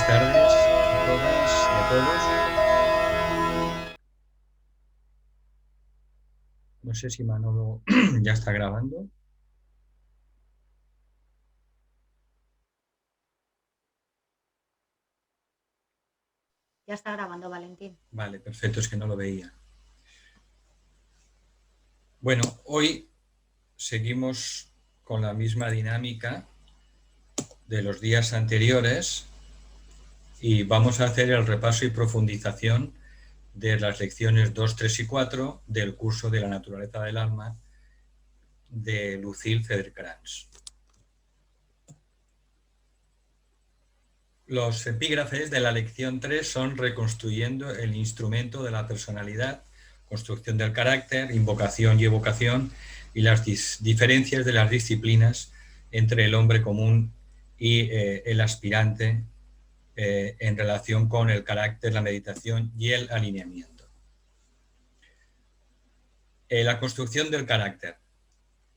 tardes a todas y a todos. No sé si Manolo ya está grabando. Ya está grabando, Valentín. Vale, perfecto, es que no lo veía. Bueno, hoy seguimos con la misma dinámica de los días anteriores y vamos a hacer el repaso y profundización de las lecciones 2, 3 y 4 del curso de la naturaleza del alma de Lucille Cedercrans. Los epígrafes de la lección 3 son reconstruyendo el instrumento de la personalidad, construcción del carácter, invocación y evocación, y las diferencias de las disciplinas entre el hombre común y el aspirante en relación con el carácter, la meditación y el alineamiento. La construcción del carácter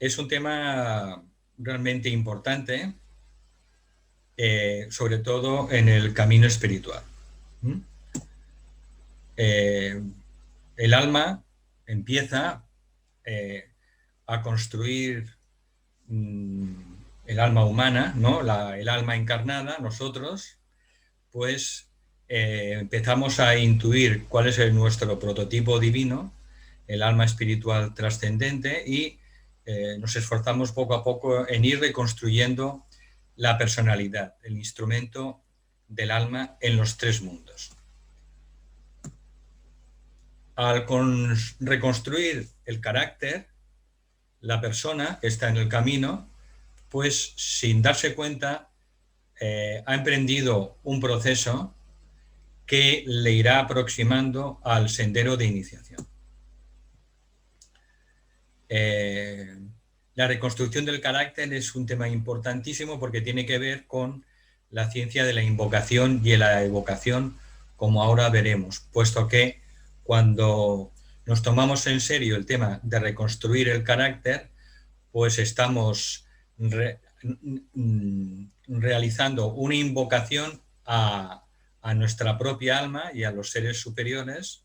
es un tema realmente importante, sobre todo en el camino espiritual. El alma empieza a construir el alma humana, ¿no? El alma encarnada, nosotros, pues empezamos a intuir cuál es nuestro prototipo divino, el alma espiritual trascendente, y nos esforzamos poco a poco en ir reconstruyendo la personalidad, el instrumento del alma en los tres mundos. Al reconstruir el carácter, la persona que está en el camino, pues sin darse cuenta, ha emprendido un proceso que le irá aproximando al sendero de iniciación. La reconstrucción del carácter es un tema importantísimo porque tiene que ver con la ciencia de la invocación y la evocación, como ahora veremos, puesto que cuando nos tomamos en serio el tema de reconstruir el carácter, pues estamos realizando una invocación a nuestra propia alma y a los seres superiores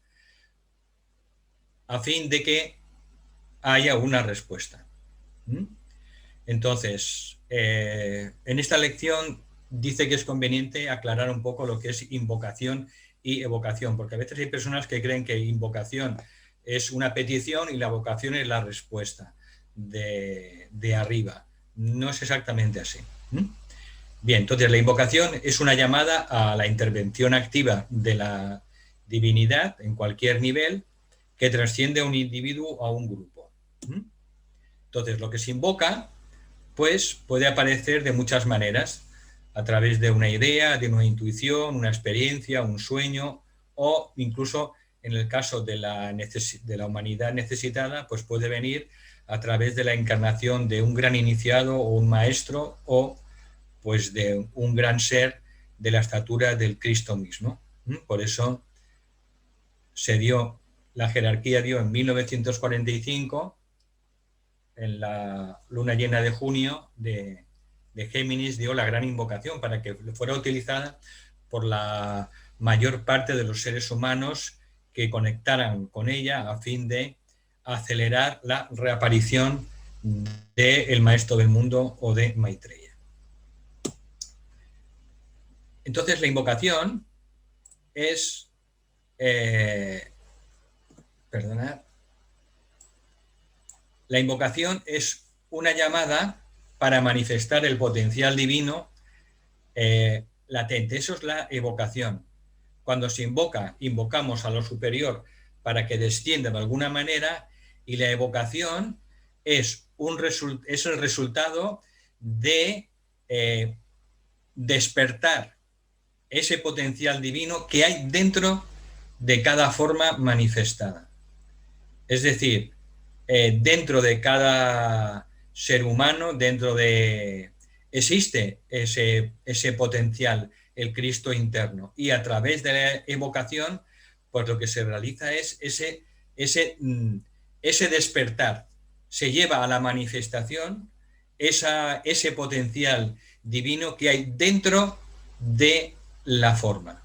a fin de que haya una respuesta. Entonces, en esta lección dice que es conveniente aclarar un poco lo que es invocación y evocación, porque a veces hay personas que creen que invocación es una petición y la evocación es la respuesta de arriba. No es exactamente así. Bien, entonces la invocación es una llamada a la intervención activa de la divinidad en cualquier nivel que trasciende a un individuo o a un grupo. Entonces, lo que se invoca, pues puede aparecer de muchas maneras, a través de una idea, de una intuición, una experiencia, un sueño, o incluso en el caso de la humanidad necesitada, pues puede venir a través de la encarnación de un gran iniciado o un maestro, o pues de un gran ser de la estatura del Cristo mismo. Por eso la jerarquía dio en 1945, en la luna llena de junio de Géminis, dio la gran invocación para que fuera utilizada por la mayor parte de los seres humanos que conectaran con ella a fin de acelerar la reaparición del Maestro del Mundo o de Maitreya. Entonces la invocación es, la invocación es una llamada para manifestar el potencial divino latente. Eso es la evocación. Cuando se invocamos a lo superior para que descienda de alguna manera, y la evocación es el resultado de despertar ese potencial divino que hay dentro de cada forma manifestada. Es decir, dentro de cada ser humano, existe ese potencial, el Cristo interno, y a través de la evocación, pues lo que se realiza es ese despertar, se lleva a la manifestación ese potencial divino que hay dentro de la forma.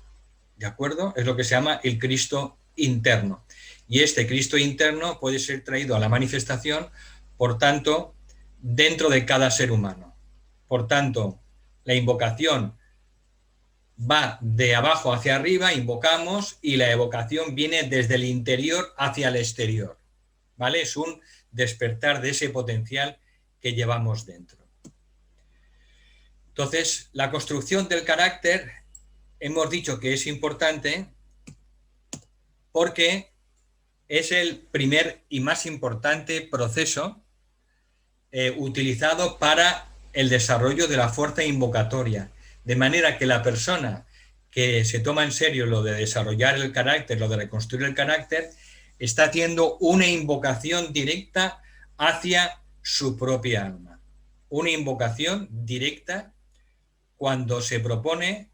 ¿De acuerdo? Es lo que se llama el Cristo interno. Y este Cristo interno puede ser traído a la manifestación, por tanto, dentro de cada ser humano. Por tanto, la invocación va de abajo hacia arriba, invocamos, y la evocación viene desde el interior hacia el exterior. ¿Vale? Es un despertar de ese potencial que llevamos dentro. Entonces, la construcción del carácter, hemos dicho que es importante porque es el primer y más importante proceso utilizado para el desarrollo de la fuerza invocatoria. De manera que la persona que se toma en serio lo de desarrollar el carácter, lo de reconstruir el carácter, está haciendo una invocación directa hacia su propia alma. Una invocación directa cuando se propone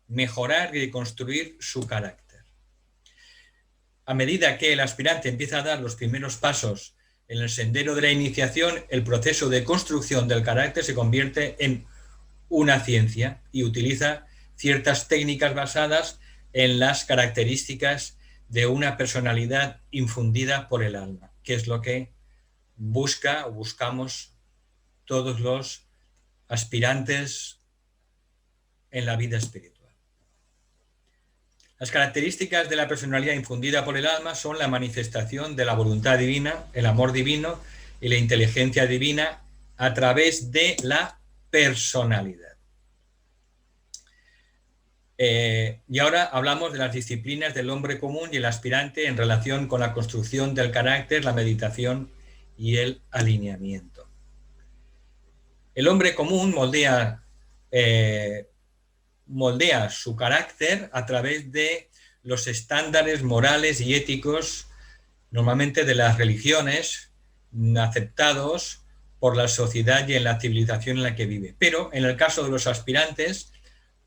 mejorar y reconstruir su carácter. A medida que el aspirante empieza a dar los primeros pasos en el sendero de la iniciación, el proceso de construcción del carácter se convierte en una ciencia y utiliza ciertas técnicas basadas en las características de una personalidad infundida por el alma, que es lo que busca o buscamos todos los aspirantes en la vida espiritual. Las características de la personalidad infundida por el alma son la manifestación de la voluntad divina, el amor divino y la inteligencia divina a través de la personalidad. Y ahora hablamos de las disciplinas del hombre común y el aspirante en relación con la construcción del carácter, la meditación y el alineamiento. El hombre común moldea su carácter a través de los estándares morales y éticos, normalmente de las religiones, aceptados por la sociedad y en la civilización en la que vive. Pero en el caso de los aspirantes,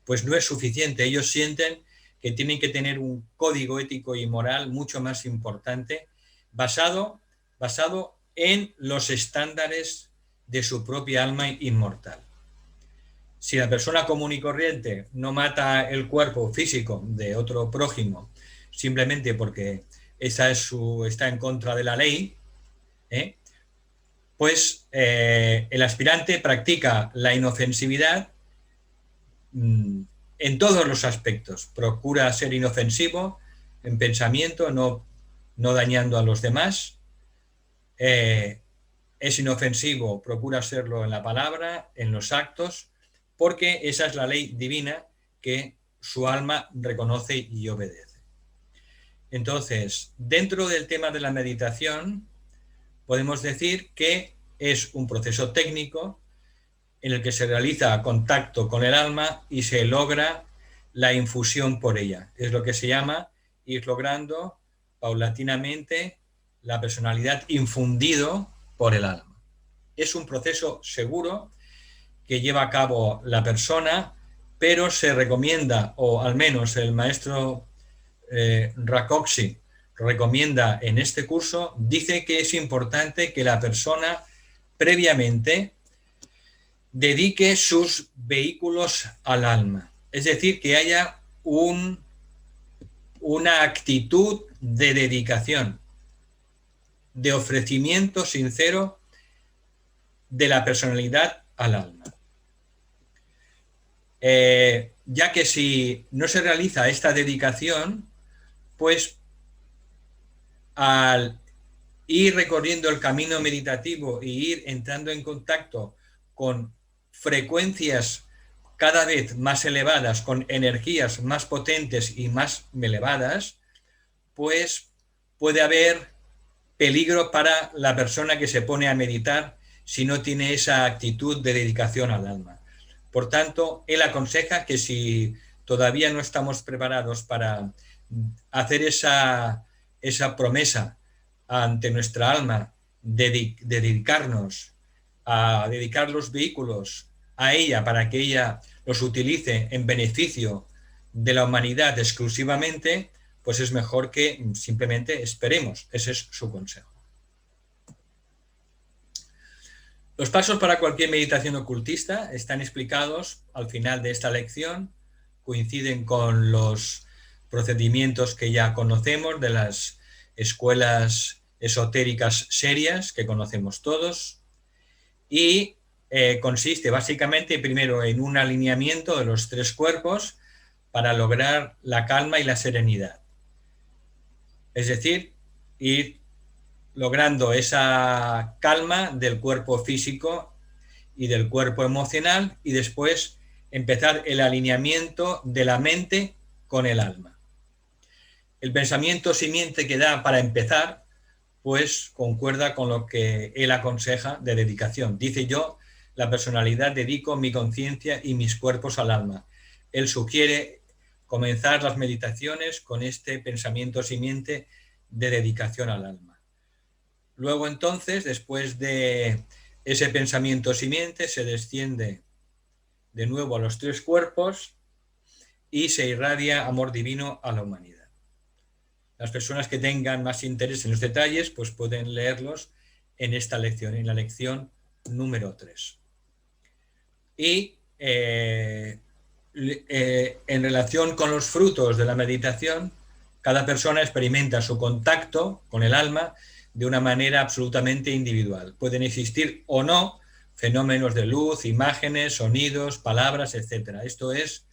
pues no es suficiente. Ellos sienten que tienen que tener un código ético y moral mucho más importante, basado en los estándares de su propia alma inmortal. Si la persona común y corriente no mata el cuerpo físico de otro prójimo simplemente porque está en contra de la ley, pues el aspirante practica la inofensividad en todos los aspectos. Procura ser inofensivo en pensamiento, no dañando a los demás. Es inofensivo, procura serlo en la palabra, en los actos, porque esa es la ley divina que su alma reconoce y obedece. Entonces, dentro del tema de la meditación, podemos decir que es un proceso técnico en el que se realiza contacto con el alma y se logra la infusión por ella. Es lo que se llama ir logrando paulatinamente la personalidad infundido por el alma. Es un proceso seguro que lleva a cabo la persona, pero se recomienda, o al menos el maestro Rakoczy recomienda en este curso, dice que es importante que la persona previamente dedique sus vehículos al alma. Es decir, que haya una actitud de dedicación, de ofrecimiento sincero de la personalidad al alma. Ya que si no se realiza esta dedicación, pues al ir recorriendo el camino meditativo y ir entrando en contacto con frecuencias cada vez más elevadas, con energías más potentes y más elevadas, pues puede haber peligro para la persona que se pone a meditar si no tiene esa actitud de dedicación al alma. Por tanto, él aconseja que si todavía no estamos preparados para hacer esa promesa ante nuestra alma de dedicarnos a dedicar los vehículos a ella para que ella los utilice en beneficio de la humanidad exclusivamente, pues es mejor que simplemente esperemos. Ese es su consejo. Los pasos para cualquier meditación ocultista están explicados al final de esta lección. coinciden con los procedimientos que ya conocemos de las escuelas esotéricas serias que conocemos todos, y consiste básicamente primero en un alineamiento de los tres cuerpos para lograr la calma y la serenidad. Es decir, ir logrando esa calma del cuerpo físico y del cuerpo emocional, y después empezar el alineamiento de la mente con el alma. El pensamiento simiente que da para empezar, pues concuerda con lo que él aconseja de dedicación. Dice: yo, la personalidad, dedico mi conciencia y mis cuerpos al alma. Él sugiere comenzar las meditaciones con este pensamiento simiente de dedicación al alma. Luego entonces, después de ese pensamiento simiente, se desciende de nuevo a los tres cuerpos y se irradia amor divino a la humanidad. Las personas que tengan más interés en los detalles, pues pueden leerlos en esta lección, en la lección número 3. Y en relación con los frutos de la meditación, cada persona experimenta su contacto con el alma de una manera absolutamente individual. Pueden existir o no fenómenos de luz, imágenes, sonidos, palabras, etc. Esto es,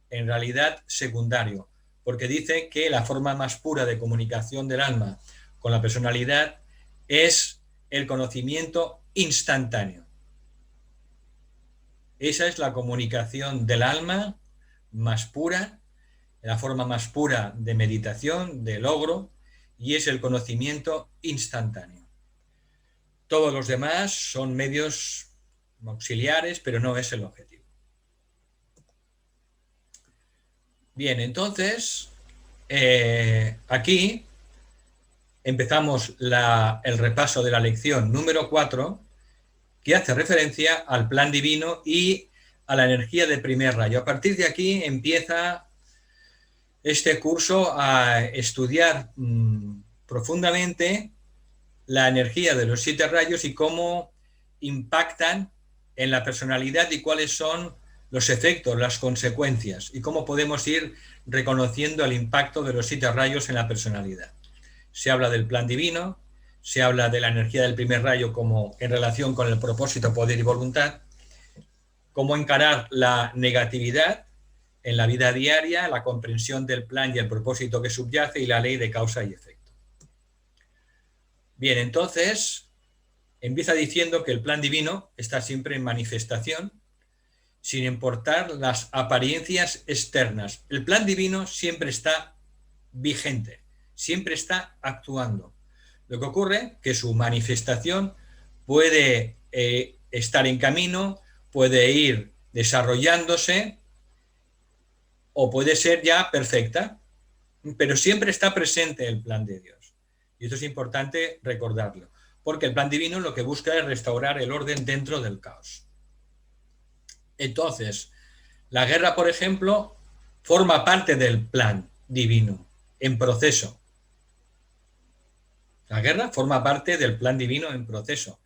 en realidad, secundario, porque dice que la forma más pura de comunicación del alma con la personalidad es el conocimiento instantáneo. Esa es la comunicación del alma más pura, la forma más pura de meditación, de logro, y es el conocimiento instantáneo. Todos los demás son medios auxiliares, pero no es el objetivo. Bien, entonces, aquí empezamos el repaso de la lección número 4, que hace referencia al plan divino y a la energía del primer rayo. A partir de aquí empieza este curso a estudiar profundamente la energía de los 7 rayos y cómo impactan en la personalidad y cuáles son los efectos, las consecuencias, y cómo podemos ir reconociendo el impacto de los 7 rayos en la personalidad. Se habla del plan divino, se habla de la energía del primer rayo como en relación con el propósito, poder y voluntad, cómo encarar la negatividad en la vida diaria, la comprensión del plan y el propósito que subyace y la ley de causa y efecto. Bien, entonces empieza diciendo que el plan divino está siempre en manifestación, sin importar las apariencias externas. El plan divino siempre está vigente, siempre está actuando. Lo que ocurre es que su manifestación puede estar en camino, puede ir desarrollándose o puede ser ya perfecta, pero siempre está presente el plan de Dios. Y esto es importante recordarlo, porque el plan divino lo que busca es restaurar el orden dentro del caos. Entonces, la guerra, por ejemplo, forma parte del plan divino en proceso. La guerra forma parte del plan divino en proceso,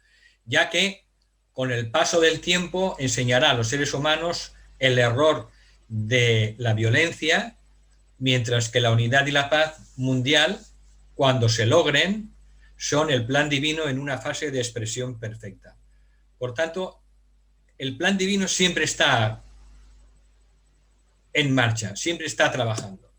ya que con el paso del tiempo enseñará a los seres humanos el error de la violencia, mientras que la unidad y la paz mundial, cuando se logren, son el plan divino en una fase de expresión perfecta. Por tanto, el plan divino siempre está en marcha, siempre está trabajando.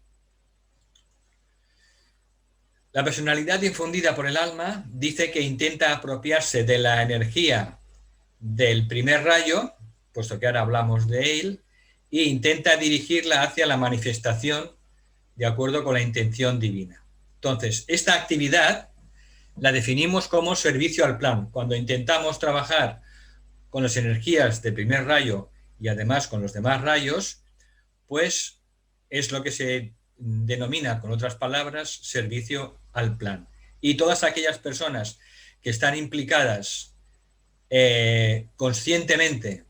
La personalidad infundida por el alma dice que intenta apropiarse de la energía del primer rayo, puesto que ahora hablamos de él, e intenta dirigirla hacia la manifestación de acuerdo con la intención divina. Entonces, esta actividad la definimos como servicio al plan. Cuando intentamos trabajar con las energías del primer rayo y además con los demás rayos, pues es lo que se denomina, con otras palabras, servicio al plan. Y todas aquellas personas que están implicadas conscientemente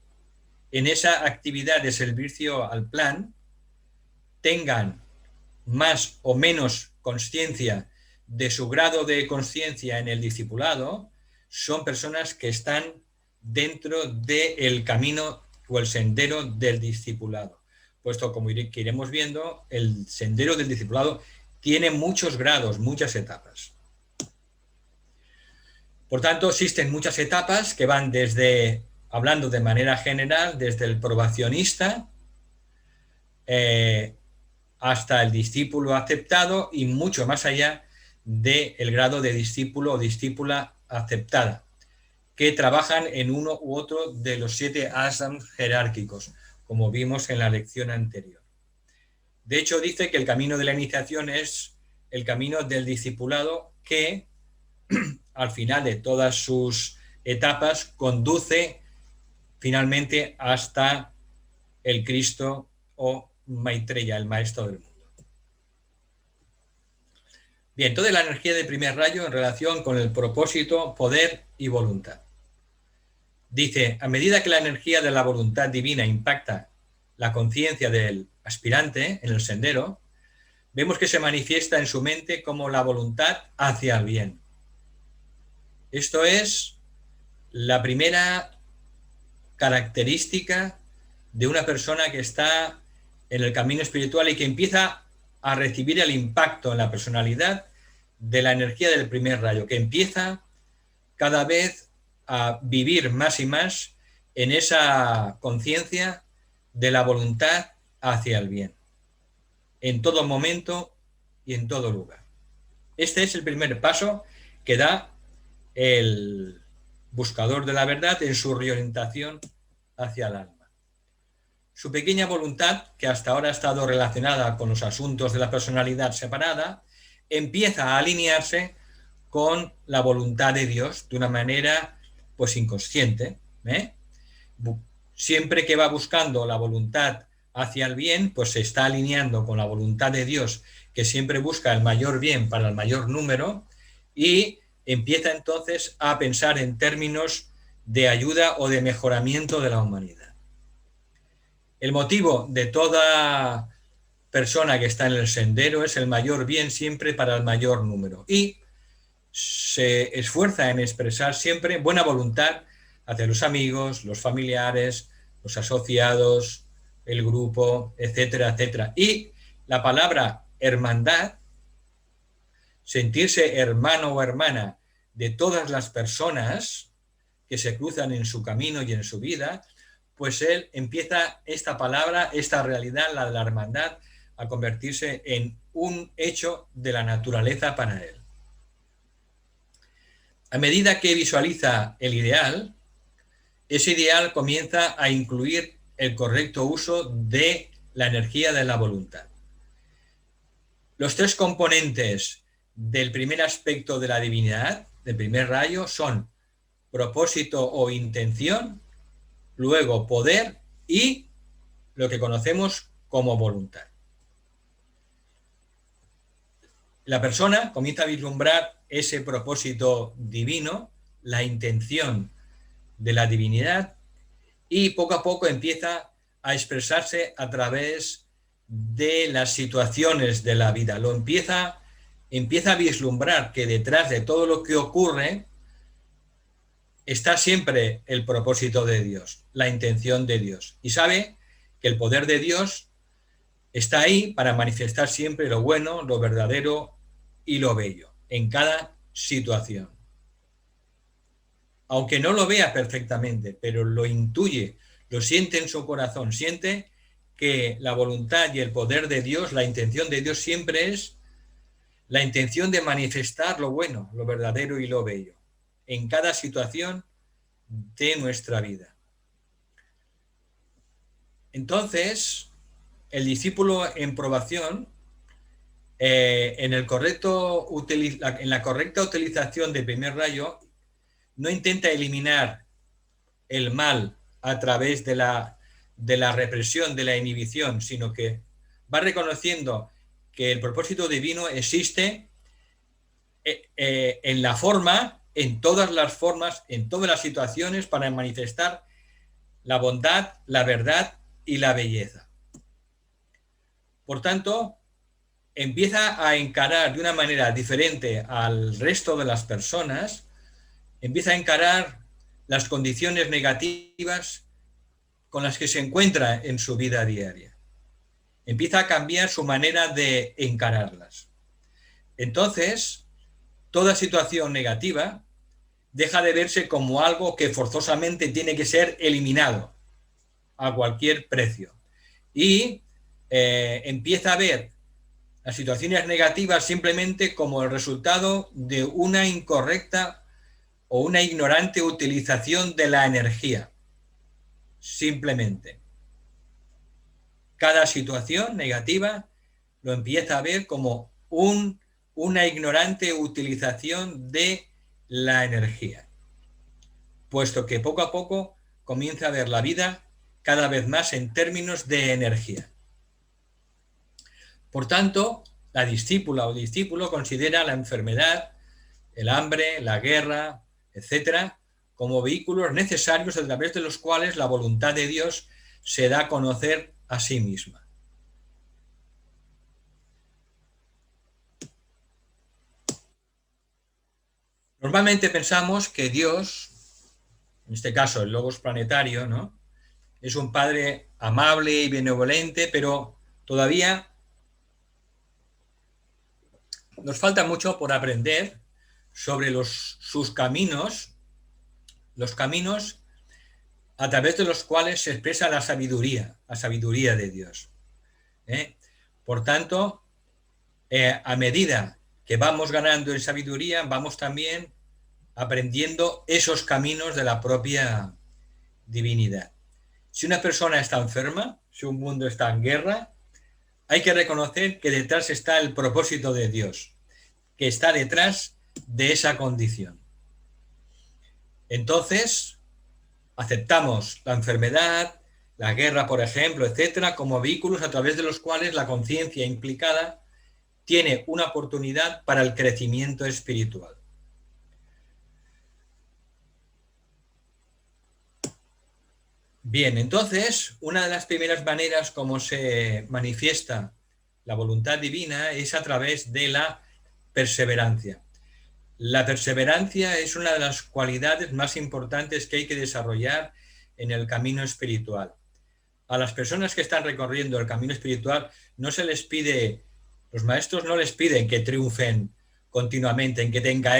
en esa actividad de servicio al plan, tengan más o menos consciencia de su grado de conciencia en el discipulado, son personas que están dentro del camino o el sendero del discipulado. puesto como que iremos viendo, el sendero del discipulado tiene muchos grados, muchas etapas. Por tanto, existen muchas etapas que van desde, hablando de manera general, desde el probacionista hasta el discípulo aceptado y mucho más allá del grado de discípulo o discípula aceptada, que trabajan en uno u otro de los 7 ashrams jerárquicos, como vimos en la lección anterior. De hecho, dice que el camino de la iniciación es el camino del discipulado que, al final de todas sus etapas, conduce finalmente hasta el Cristo o Maitreya, el maestro del mundo. Bien, toda la energía del primer rayo en relación con el propósito, poder y voluntad. Dice, a medida que la energía de la voluntad divina impacta la conciencia del aspirante en el sendero, vemos que se manifiesta en su mente como la voluntad hacia el bien. Esto es la primera característica de una persona que está en el camino espiritual y que empieza a recibir el impacto en la personalidad de la energía del primer rayo, que empieza cada vez a vivir más y más en esa conciencia de la voluntad hacia el bien, en todo momento y en todo lugar. Este es el primer paso que da el buscador de la verdad en su reorientación hacia el alma. Su pequeña voluntad, que hasta ahora ha estado relacionada con los asuntos de la personalidad separada, empieza a alinearse con la voluntad de Dios de una manera pues inconsciente. Siempre que va buscando la voluntad hacia el bien, pues se está alineando con la voluntad de Dios, que siempre busca el mayor bien para el mayor número, y empieza entonces a pensar en términos de ayuda o de mejoramiento de la humanidad. El motivo de toda persona que está en el sendero es el mayor bien siempre para el mayor número, y se esfuerza en expresar siempre buena voluntad hacia los amigos, los familiares, los asociados, el grupo, etcétera, etcétera. Y la palabra hermandad, sentirse hermano o hermana de todas las personas que se cruzan en su camino y en su vida, pues él empieza esta palabra, esta realidad, la de la hermandad, a convertirse en un hecho de la naturaleza para él. A medida que visualiza el ideal, ese ideal comienza a incluir el correcto uso de la energía de la voluntad. Los 3 componentes del primer aspecto de la divinidad, del primer rayo, son propósito o intención, luego poder y lo que conocemos como voluntad. La persona comienza a vislumbrar ese propósito divino, la intención de la divinidad, y poco a poco empieza a expresarse a través de las situaciones de la vida. Empieza a vislumbrar que detrás de todo lo que ocurre está siempre el propósito de Dios, la intención de Dios. Y sabe que el poder de Dios está ahí para manifestar siempre lo bueno, lo verdadero y lo bello en cada situación. Aunque no lo vea perfectamente, pero lo intuye, lo siente en su corazón, siente que la voluntad y el poder de Dios, la intención de Dios siempre es la intención de manifestar lo bueno, lo verdadero y lo bello en cada situación de nuestra vida. Entonces, el discípulo en probación, en la correcta utilización del primer rayo, no intenta eliminar el mal a través de la represión, de la inhibición, sino que va reconociendo que el propósito divino existe en la forma, en todas las formas, en todas las situaciones, para manifestar la bondad, la verdad y la belleza. Por tanto, empieza a encarar de una manera diferente al resto de las personas, empieza a encarar las condiciones negativas con las que se encuentra en su vida diaria. empieza a cambiar su manera de encararlas. Entonces, toda situación negativa deja de verse como algo que forzosamente tiene que ser eliminado a cualquier precio. Y empieza a ver las situaciones negativas simplemente como el resultado de una incorrecta o una ignorante utilización de la energía. Simplemente. Cada situación negativa lo empieza a ver como una ignorante utilización de la energía, puesto que poco a poco comienza a ver la vida cada vez más en términos de energía. Por tanto, la discípula o discípulo considera la enfermedad, el hambre, la guerra, etcétera, como vehículos necesarios a través de los cuales la voluntad de Dios se da a conocer a sí misma. Normalmente pensamos que Dios, en este caso el Logos planetario, ¿no?, es un padre amable y benevolente, pero todavía nos falta mucho por aprender sobre sus caminos, los caminos a través de los cuales se expresa la sabiduría de Dios. Por tanto, a medida que vamos ganando en sabiduría, vamos también aprendiendo esos caminos de la propia divinidad. Si una persona está enferma, si un mundo está en guerra, hay que reconocer que detrás está el propósito de Dios, que está detrás de esa condición. Entonces, aceptamos la enfermedad, la guerra, por ejemplo, etcétera, como vehículos a través de los cuales la conciencia implicada tiene una oportunidad para el crecimiento espiritual. Bien, entonces, una de las primeras maneras como se manifiesta la voluntad divina es a través de la perseverancia. La perseverancia es una de las cualidades más importantes que hay que desarrollar en el camino espiritual. A las personas que están recorriendo el camino espiritual no se les pide, los maestros no les piden que triunfen continuamente, en que tengan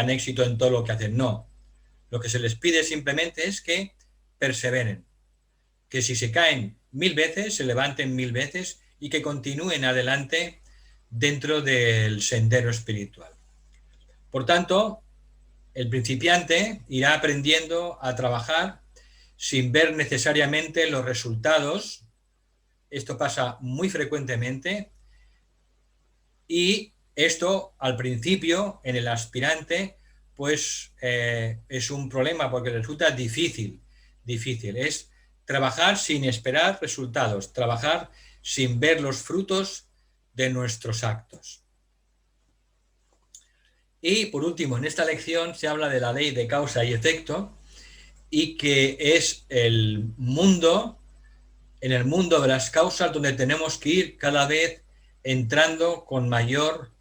éxito en todo lo que hacen. No. Lo que se les pide simplemente es que perseveren, que si se caen 1000 veces, se levanten 1000 veces y que continúen adelante dentro del sendero espiritual. Por tanto, el principiante irá aprendiendo a trabajar sin ver necesariamente los resultados. Esto pasa muy frecuentemente y esto al principio en el aspirante pues es un problema porque resulta difícil. Es trabajar sin esperar resultados, trabajar sin ver los frutos de nuestros actos. Y por último, en esta lección se habla de la ley de causa y efecto y que es en el mundo de las causas donde tenemos que ir cada vez entrando con mayor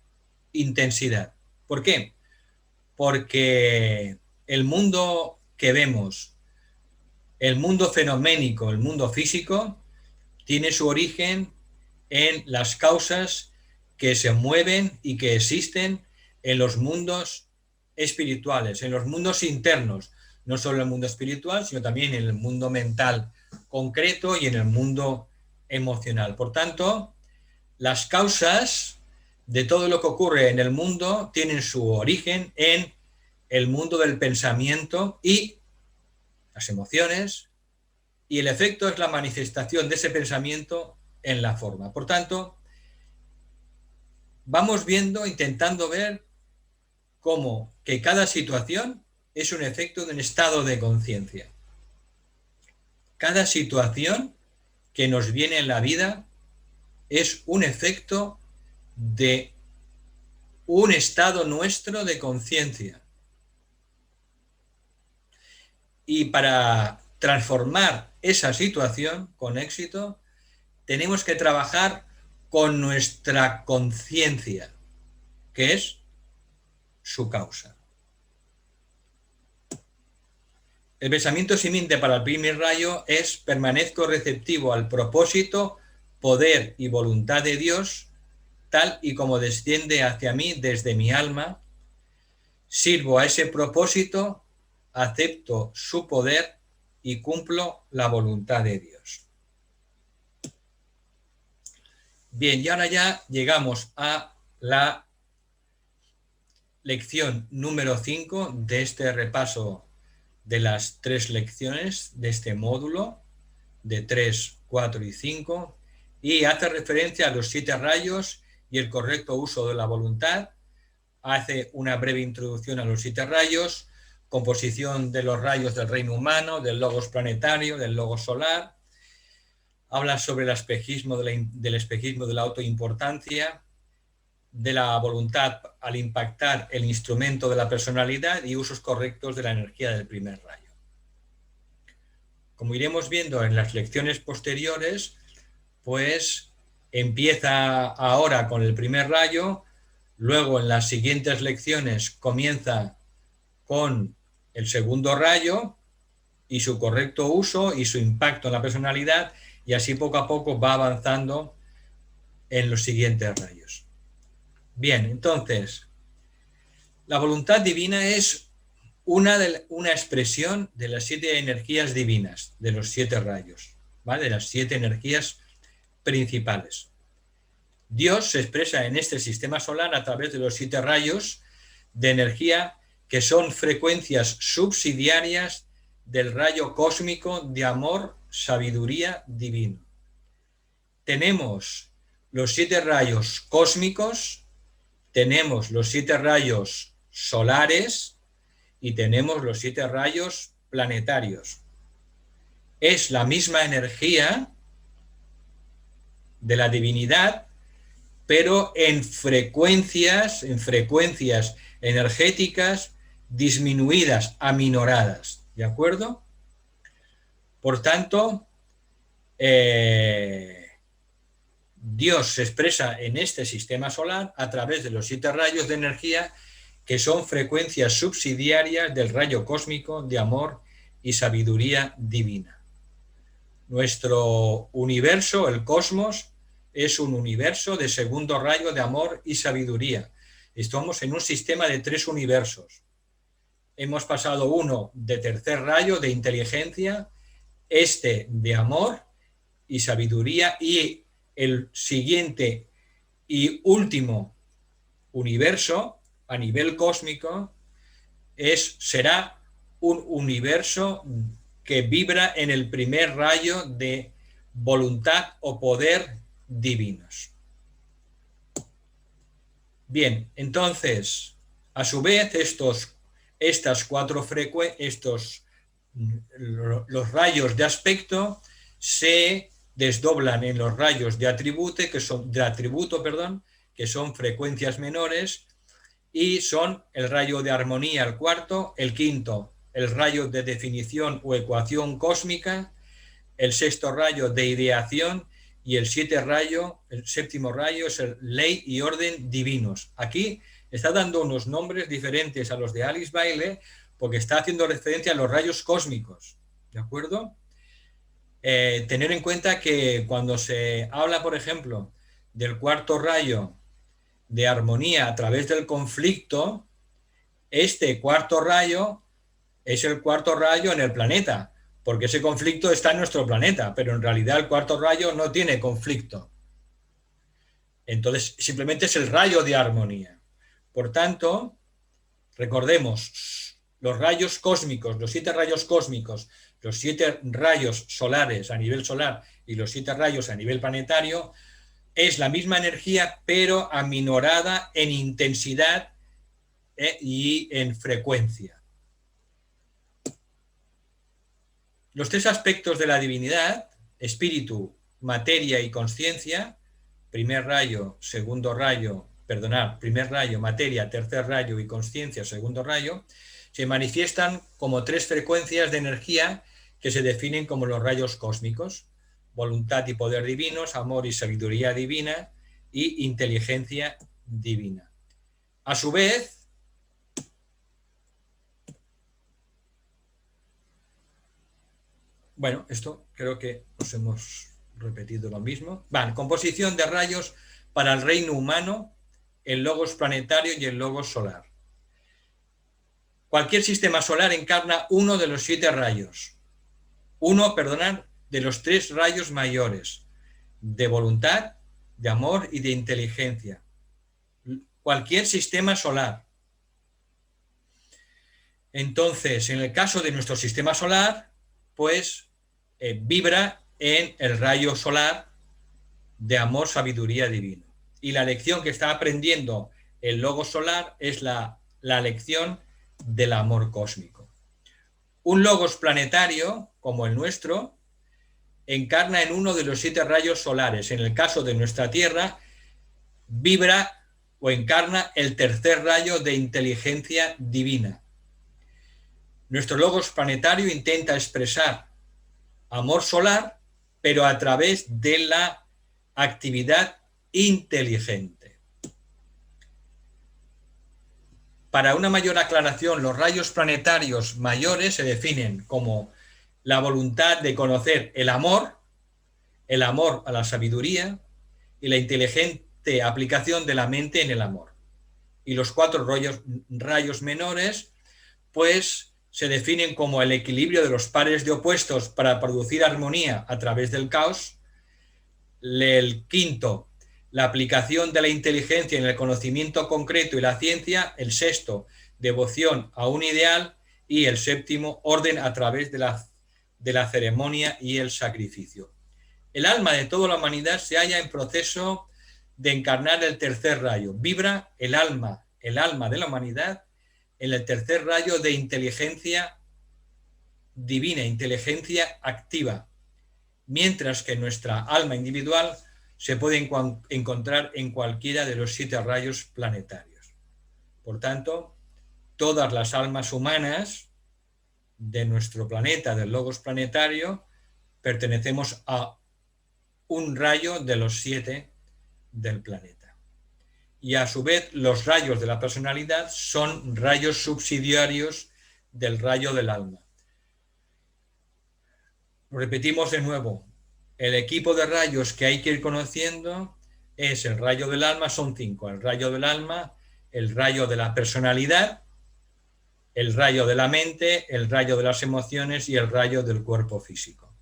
intensidad. ¿Por qué? Porque el mundo que vemos, el mundo fenoménico, el mundo físico, tiene su origen en las causas que se mueven y que existen en los mundos espirituales, en los mundos internos, no solo en el mundo espiritual, sino también en el mundo mental concreto y en el mundo emocional. Por tanto, las causas de todo lo que ocurre en el mundo tienen su origen en el mundo del pensamiento y las emociones, y el efecto es la manifestación de ese pensamiento en la forma. Por tanto, vamos viendo, intentando ver cómo que cada situación es un efecto de un estado de conciencia. Cada situación que nos viene en la vida es un efecto de un estado nuestro de conciencia. Y para transformar esa situación con éxito, tenemos que trabajar con nuestra conciencia, que es su causa. El pensamiento simiente para el primer rayo es: permanezco receptivo al propósito poder y voluntad de Dios, tal y como desciende hacia mí desde mi alma. Sirvo a ese propósito, acepto su poder y cumplo la voluntad de Dios. Bien, y ahora ya llegamos a la lección número 5 de este repaso de las 3 lecciones de este módulo de 3, 4 y 5, y hace referencia a los 7 rayos y el correcto uso de la voluntad. Hace una breve introducción a los 7 rayos, composición de los rayos del reino humano, del logos planetario, del logos solar. Habla sobre el espejismo del espejismo de la autoimportancia, de la voluntad al impactar el instrumento de la personalidad y usos correctos de la energía del primer rayo. Como iremos viendo en las lecciones posteriores, pues empieza ahora con el primer rayo, luego en las siguientes lecciones comienza con el segundo rayo y su correcto uso y su impacto en la personalidad, y así poco a poco va avanzando en los siguientes rayos. Bien, entonces, la voluntad divina es una expresión de las 7 energías divinas, de los 7 rayos, ¿vale? De las 7 energías principales. Dios se expresa en este sistema solar a través de los 7 rayos de energía que son frecuencias subsidiarias del rayo cósmico de amor, sabiduría divino. Tenemos los 7 rayos cósmicos, tenemos los 7 rayos solares y tenemos los 7 rayos planetarios. Es la misma energía de la divinidad, pero en frecuencias energéticas disminuidas, aminoradas, ¿de acuerdo? Por tanto, Dios se expresa en este sistema solar a través de los 7 rayos de energía que son frecuencias subsidiarias del rayo cósmico de amor y sabiduría divina. Nuestro universo, el cosmos, es un universo de segundo rayo de amor y sabiduría. Estamos en un sistema de 3 universos. Hemos pasado uno de tercer rayo de inteligencia, este de amor y sabiduría, y el siguiente y último universo a nivel cósmico será un universo que vibra en el primer rayo de voluntad o poder divinos. Bien, entonces, a su vez, estas 4 frecuencias, los rayos de aspecto se desdoblan en los rayos de atributo, que son frecuencias menores, y son el rayo de armonía, el cuarto, el quinto, el rayo de definición o ecuación cósmica, el sexto rayo de ideación, y el séptimo rayo es el ley y orden divinos. Aquí está dando unos nombres diferentes a los de Alice Bailey porque está haciendo referencia a los rayos cósmicos, ¿de acuerdo? Tener en cuenta que cuando se habla, por ejemplo, del cuarto rayo de armonía a través del conflicto, este cuarto rayo es el cuarto rayo en el planeta, porque ese conflicto está en nuestro planeta, pero en realidad el cuarto rayo no tiene conflicto. Entonces, simplemente es el rayo de armonía. Por tanto, recordemos, los rayos cósmicos, los 7 rayos cósmicos, los 7 rayos solares a nivel solar y los 7 rayos a nivel planetario, es la misma energía, pero aminorada en intensidad y en frecuencia. Los 3 aspectos de la divinidad, espíritu, materia y conciencia, primer rayo, primer rayo, materia, tercer rayo y conciencia, segundo rayo, se manifiestan como 3 frecuencias de energía que se definen como los rayos cósmicos: voluntad y poder divinos, amor y sabiduría divina y inteligencia divina. A su vez, bueno, esto creo que nos hemos repetido lo mismo. Vale, composición de rayos para el reino humano, el logos planetario y el logos solar. Cualquier sistema solar encarna uno de los 7 rayos. De los 3 rayos mayores, de voluntad, de amor y de inteligencia. Cualquier sistema solar. Entonces, en el caso de nuestro sistema solar, pues vibra en el rayo solar de amor, sabiduría divino. Y la lección que está aprendiendo el logos solar es la lección del amor cósmico. Un logos planetario, como el nuestro, encarna en uno de los 7 rayos solares. En el caso de nuestra Tierra, vibra o encarna el tercer rayo de inteligencia divina. Nuestro logos planetario intenta expresar amor solar, pero a través de la actividad inteligente. Para una mayor aclaración, los rayos planetarios mayores se definen como la voluntad de conocer el amor a la sabiduría y la inteligente aplicación de la mente en el amor. Y los 4 rayos menores, pues se definen como el equilibrio de los pares de opuestos para producir armonía a través del caos. El quinto, la aplicación de la inteligencia en el conocimiento concreto y la ciencia. El sexto, devoción a un ideal. Y el séptimo, orden a través de la ceremonia y el sacrificio. El alma de toda la humanidad se halla en proceso de encarnar el tercer rayo. Vibra el alma de la humanidad en el tercer rayo de inteligencia divina, inteligencia activa, mientras que nuestra alma individual se puede encontrar en cualquiera de los 7 rayos planetarios. Por tanto, todas las almas humanas de nuestro planeta, del logos planetario, pertenecemos a un rayo de los 7 del planeta. Y a su vez, los rayos de la personalidad son rayos subsidiarios del rayo del alma. Repetimos de nuevo, el equipo de rayos que hay que ir conociendo es el rayo del alma, son 5. El rayo del alma, el rayo de la personalidad, el rayo de la mente, el rayo de las emociones y el rayo del cuerpo físico.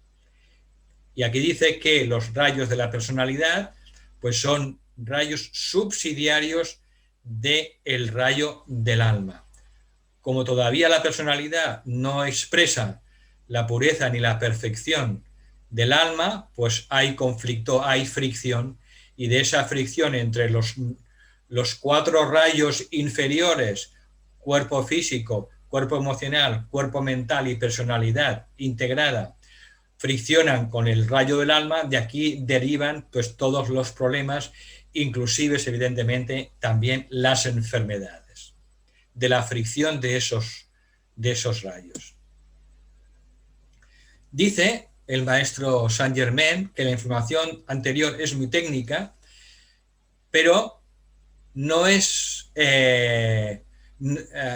Y aquí dice que los rayos de la personalidad pues son rayos subsidiarios del rayo del alma. Como todavía la personalidad no expresa la pureza ni la perfección del alma, pues hay conflicto, hay fricción, y de esa fricción entre los 4 rayos inferiores, cuerpo físico, cuerpo emocional, cuerpo mental y personalidad integrada, friccionan con el rayo del alma. De aquí derivan pues todos los problemas, inclusive evidentemente también las enfermedades, de la fricción de esos rayos. Dice el maestro Saint Germain que la información anterior es muy técnica, pero no es,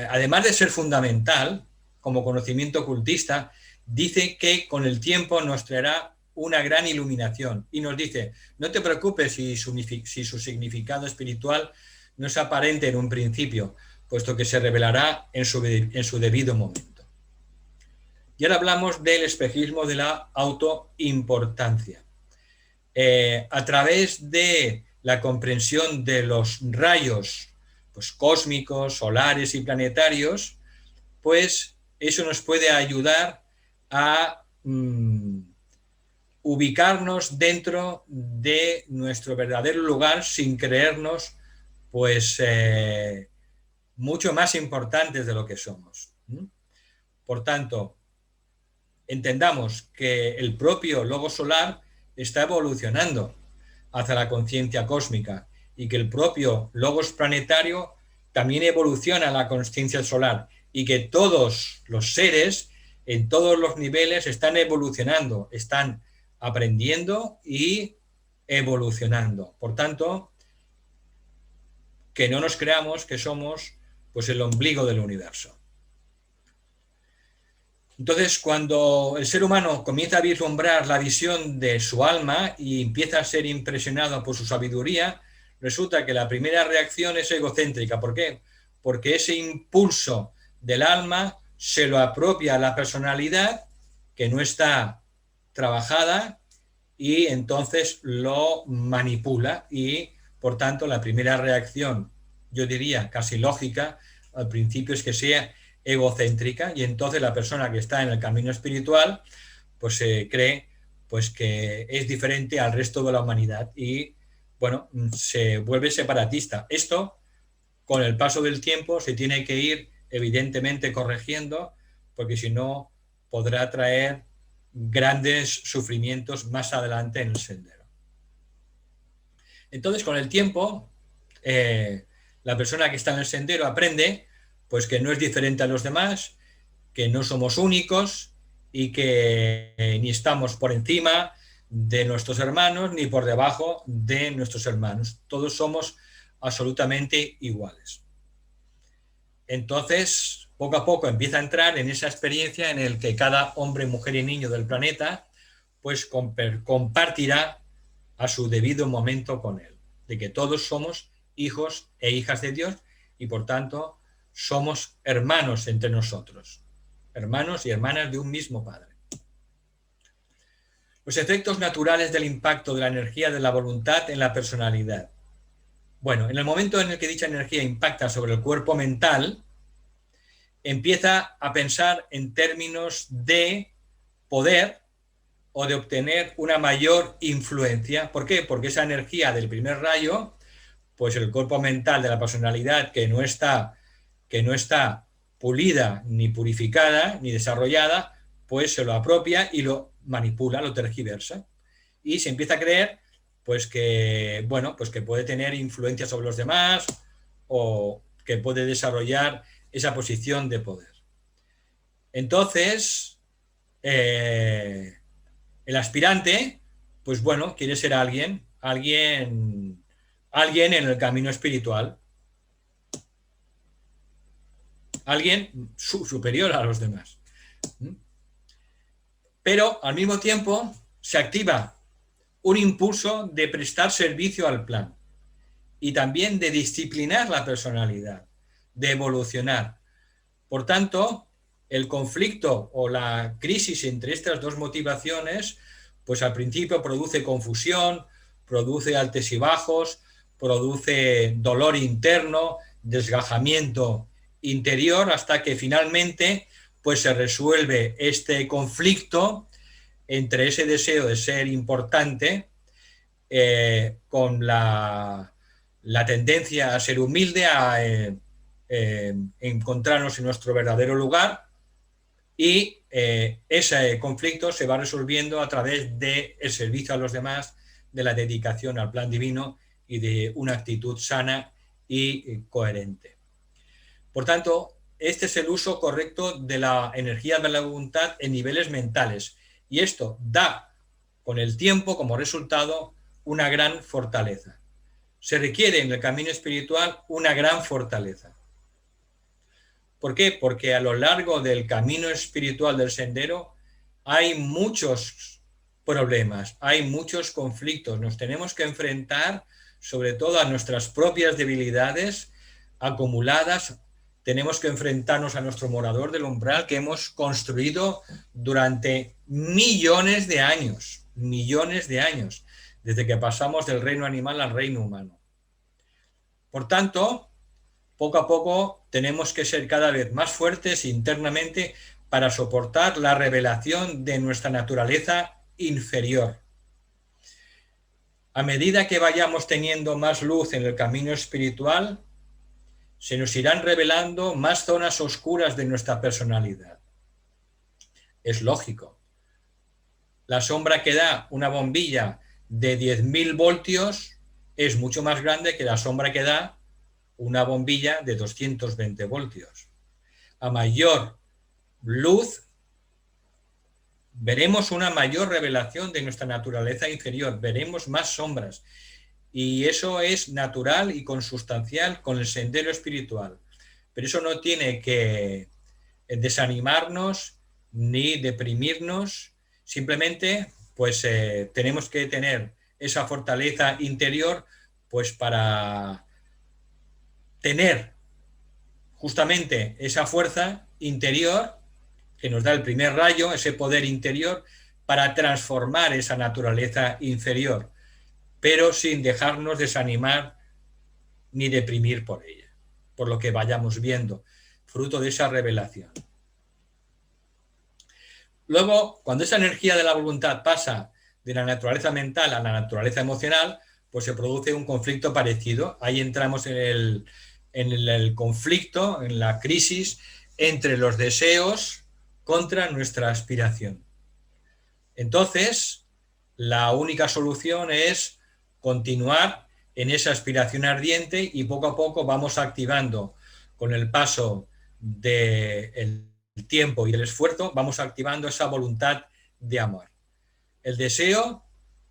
además de ser fundamental como conocimiento ocultista, dice que con el tiempo nos traerá una gran iluminación y nos dice, no te preocupes si su significado espiritual no es aparente en un principio, puesto que se revelará en su debido momento. Y ahora hablamos del espejismo de la autoimportancia. A través de la comprensión de los rayos pues, cósmicos, solares y planetarios, pues eso nos puede ayudar a ubicarnos dentro de nuestro verdadero lugar sin creernos pues mucho más importantes de lo que somos. Por tanto, entendamos que el propio logo solar está evolucionando hacia la conciencia cósmica y que el propio logos planetario también evoluciona a la conciencia solar y que todos los seres en todos los niveles están evolucionando, están aprendiendo y evolucionando. Por tanto, que no nos creamos que somos pues el ombligo del universo. Entonces, cuando el ser humano comienza a vislumbrar la visión de su alma y empieza a ser impresionado por su sabiduría, resulta que la primera reacción es egocéntrica. ¿Por qué? Porque ese impulso del alma se lo apropia a la personalidad que no está trabajada y entonces lo manipula y, por tanto, la primera reacción, yo diría casi lógica, al principio es que sea egocéntrica y entonces la persona que está en el camino espiritual pues se cree pues que es diferente al resto de la humanidad y bueno, se vuelve separatista. Esto con el paso del tiempo se tiene que ir evidentemente corrigiendo porque si no podrá traer grandes sufrimientos más adelante en el sendero. Entonces con el tiempo la persona que está en el sendero aprende pues que no es diferente a los demás, que no somos únicos y que ni estamos por encima de nuestros hermanos ni por debajo de nuestros hermanos. Todos somos absolutamente iguales. Entonces, poco a poco empieza a entrar en esa experiencia en la que cada hombre, mujer y niño del planeta pues compartirá a su debido momento con él, de que todos somos hijos e hijas de Dios y por tanto somos hermanos entre nosotros, hermanos y hermanas de un mismo Padre. Los efectos naturales del impacto de la energía de la voluntad en la personalidad. Bueno, en el momento en el que dicha energía impacta sobre el cuerpo mental, empieza a pensar en términos de poder o de obtener una mayor influencia. ¿Por qué? Porque esa energía del primer rayo, pues el cuerpo mental de la personalidad que no está pulida, ni purificada, ni desarrollada, pues se lo apropia y lo manipula, lo tergiversa. Y se empieza a creer pues que, bueno, pues que puede tener influencia sobre los demás o que puede desarrollar esa posición de poder. Entonces, el aspirante, pues bueno, quiere ser alguien en el camino espiritual, alguien superior a los demás. Pero al mismo tiempo se activa un impulso de prestar servicio al plan y también de disciplinar la personalidad, de evolucionar. Por tanto, el conflicto o la crisis entre estas dos motivaciones, pues al principio produce confusión, produce altos y bajos, produce dolor interno, desgajamiento interior, hasta que finalmente pues se resuelve este conflicto entre ese deseo de ser importante con la tendencia a ser humilde, a encontrarnos en nuestro verdadero lugar y ese conflicto se va resolviendo a través del servicio a los demás, de la dedicación al plan divino y de una actitud sana y coherente. Por tanto, este es el uso correcto de la energía de la voluntad en niveles mentales y esto da con el tiempo como resultado una gran fortaleza. Se requiere en el camino espiritual una gran fortaleza. ¿Por qué? Porque a lo largo del camino espiritual del sendero hay muchos problemas, hay muchos conflictos. Nos tenemos que enfrentar sobre todo a nuestras propias debilidades acumuladas. Tenemos que enfrentarnos a nuestro morador del umbral que hemos construido durante millones de años, desde que pasamos del reino animal al reino humano. Por tanto, poco a poco tenemos que ser cada vez más fuertes internamente para soportar la revelación de nuestra naturaleza inferior. A medida que vayamos teniendo más luz en el camino espiritual, se nos irán revelando más zonas oscuras de nuestra personalidad. Es lógico. La sombra que da una bombilla de 10.000 voltios es mucho más grande que la sombra que da una bombilla de 220 voltios. A mayor luz, veremos una mayor revelación de nuestra naturaleza inferior, veremos más sombras. Y eso es natural y consustancial con el sendero espiritual. Pero eso no tiene que desanimarnos ni deprimirnos, simplemente pues tenemos que tener esa fortaleza interior pues para tener justamente esa fuerza interior que nos da el primer rayo, ese poder interior, para transformar esa naturaleza inferior, pero sin dejarnos desanimar ni deprimir por ella, por lo que vayamos viendo, fruto de esa revelación. Luego, cuando esa energía de la voluntad pasa de la naturaleza mental a la naturaleza emocional, pues se produce un conflicto parecido. Ahí entramos en el conflicto, en la crisis entre los deseos contra nuestra aspiración. Entonces, la única solución es continuar en esa aspiración ardiente y poco a poco vamos activando con el paso del tiempo y el esfuerzo, vamos activando esa voluntad de amor. El deseo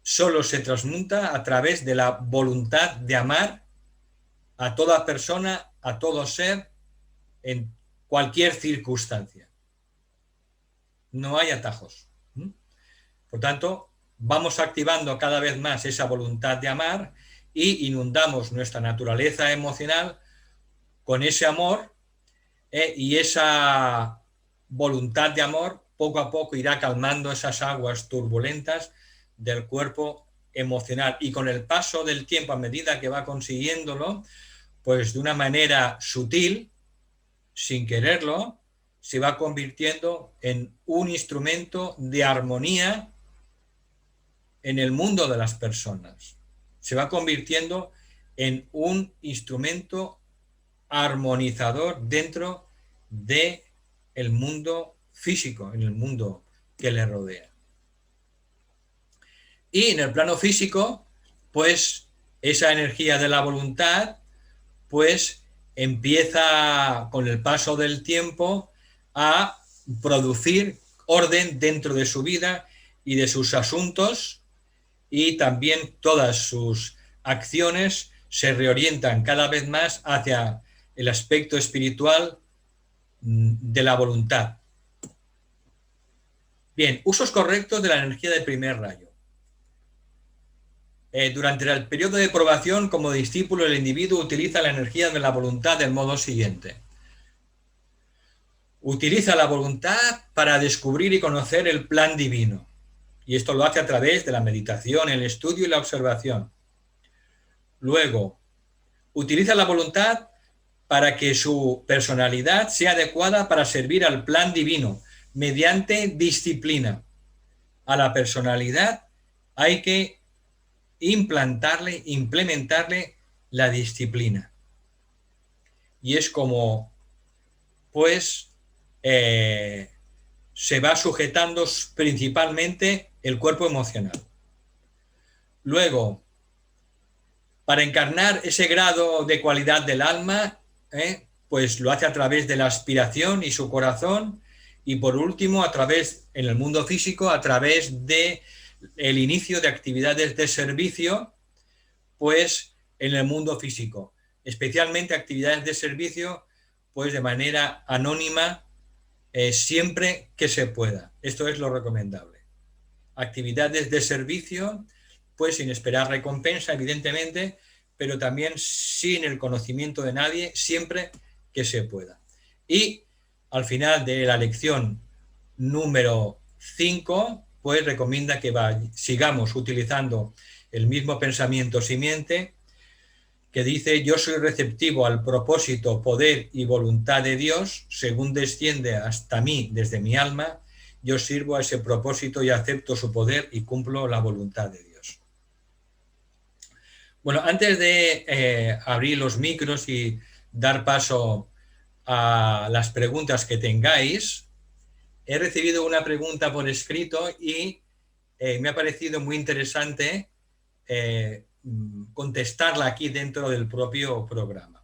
solo se transmuta a través de la voluntad de amar a toda persona, a todo ser, en cualquier circunstancia. No hay atajos. Por tanto, vamos activando cada vez más esa voluntad de amar y inundamos nuestra naturaleza emocional con ese amor y esa voluntad de amor poco a poco irá calmando esas aguas turbulentas del cuerpo emocional. Y con el paso del tiempo, a medida que va consiguiéndolo, pues de una manera sutil, sin quererlo, se va convirtiendo en un instrumento de armonía en el mundo de las personas. Se va convirtiendo en un instrumento armonizador dentro del mundo físico, en el mundo que le rodea. Y en el plano físico, pues esa energía de la voluntad, pues empieza con el paso del tiempo a producir orden dentro de su vida y de sus asuntos, y también todas sus acciones se reorientan cada vez más hacia el aspecto espiritual de la voluntad. Bien, usos correctos de la energía del primer rayo. Durante el periodo de probación, como discípulo, el individuo utiliza la energía de la voluntad del modo siguiente. Utiliza la voluntad para descubrir y conocer el plan divino. Y esto lo hace a través de la meditación, el estudio y la observación. Luego, utiliza la voluntad para que su personalidad sea adecuada para servir al plan divino mediante disciplina. A la personalidad hay que implementarle la disciplina. Y es como, pues, se va sujetando principalmente el cuerpo emocional. Luego, para encarnar ese grado de cualidad del alma, pues lo hace a través de la aspiración y su corazón, y por último, a través, en el mundo físico, a través de el inicio de actividades de servicio, pues en el mundo físico, especialmente actividades de servicio, pues de manera anónima, siempre que se pueda. Esto es lo recomendable. Actividades de servicio, pues sin esperar recompensa, evidentemente, pero también sin el conocimiento de nadie, siempre que se pueda. Y al final de la lección número 5, pues recomienda que sigamos utilizando el mismo pensamiento simiente que dice: yo soy receptivo al propósito, poder y voluntad de Dios, según desciende hasta mí desde mi alma, yo sirvo a ese propósito y acepto su poder y cumplo la voluntad de Dios. Bueno, antes de abrir los micros y dar paso a las preguntas que tengáis, he recibido una pregunta por escrito y me ha parecido muy interesante contestarla aquí dentro del propio programa.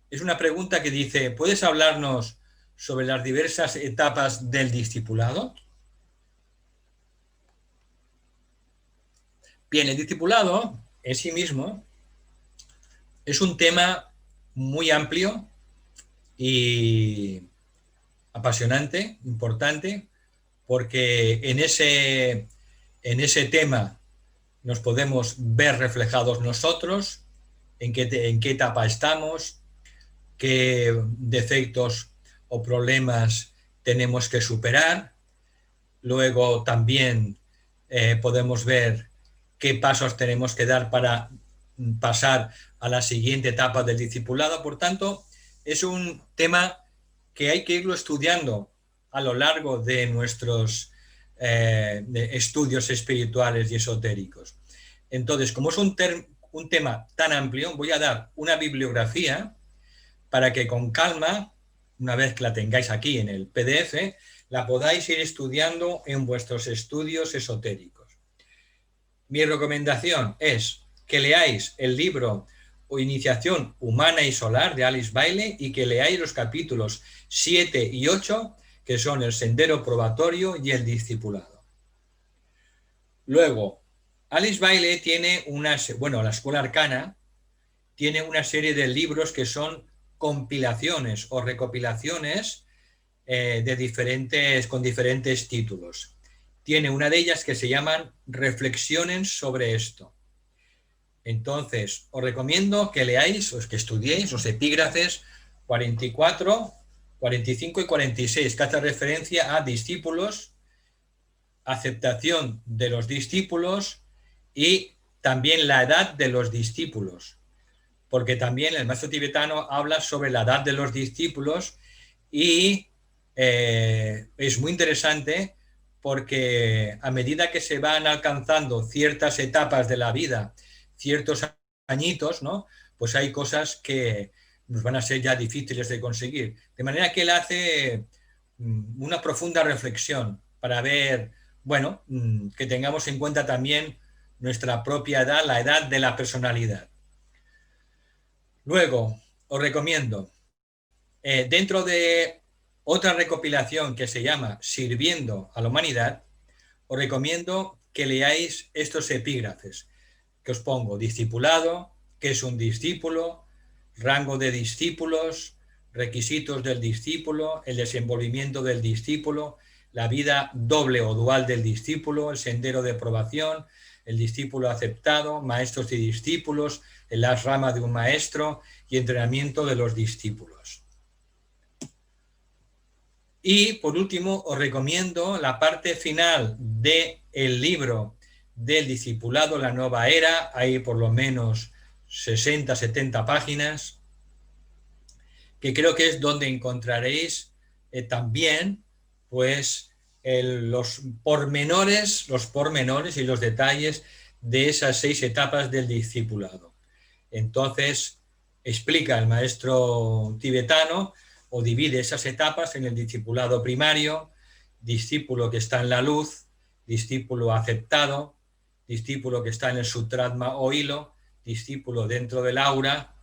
Es una pregunta que dice: ¿puedes hablarnos sobre las diversas etapas del discipulado? Bien, el discipulado en sí mismo es un tema muy amplio y apasionante, importante, porque en ese tema nos podemos ver reflejados nosotros, en qué etapa estamos, qué defectos o problemas tenemos que superar. Luego también podemos ver qué pasos tenemos que dar para pasar a la siguiente etapa del discipulado. Por tanto, es un tema que hay que irlo estudiando a lo largo de nuestros de estudios espirituales y esotéricos. Entonces, como es un tema tan amplio, voy a dar una bibliografía para que con calma, una vez que la tengáis aquí en el PDF, la podáis ir estudiando en vuestros estudios esotéricos. Mi recomendación es que leáis el libro o Iniciación Humana y Solar de Alice Bailey y que leáis los capítulos 7 y 8, que son el Sendero Probatorio y el Discipulado. Luego, Alice Bailey tiene la Escuela Arcana tiene una serie de libros que son compilaciones o recopilaciones con diferentes títulos. Tiene una de ellas que se llaman Reflexiones sobre esto. Entonces, os recomiendo que leáis, o que estudiéis los epígrafes 44, 45 y 46, que hace referencia a discípulos, aceptación de los discípulos y también la edad de los discípulos. Porque también el maestro tibetano habla sobre la edad de los discípulos y es muy interesante porque a medida que se van alcanzando ciertas etapas de la vida, ciertos añitos, ¿no? Pues hay cosas que nos van a ser ya difíciles de conseguir. De manera que él hace una profunda reflexión para ver, bueno, que tengamos en cuenta también nuestra propia edad, la edad de la personalidad. Luego, os recomiendo, dentro de otra recopilación que se llama Sirviendo a la Humanidad, os recomiendo que leáis estos epígrafes que os pongo: discipulado, qué es un discípulo, rango de discípulos, requisitos del discípulo, el desenvolvimiento del discípulo, la vida doble o dual del discípulo, el sendero de probación, el discípulo aceptado, maestros y discípulos, la rama de un maestro y entrenamiento de los discípulos. Y por último, os recomiendo la parte final del libro del discipulado, la nueva era. Hay por lo menos 60, 70 páginas, que creo que es donde encontraréis también pues los pormenores y los detalles de esas 6 etapas del discipulado. Entonces, explica el maestro tibetano o divide esas etapas en el discipulado primario, discípulo que está en la luz, discípulo aceptado, discípulo que está en el sutratma o hilo, discípulo dentro del aura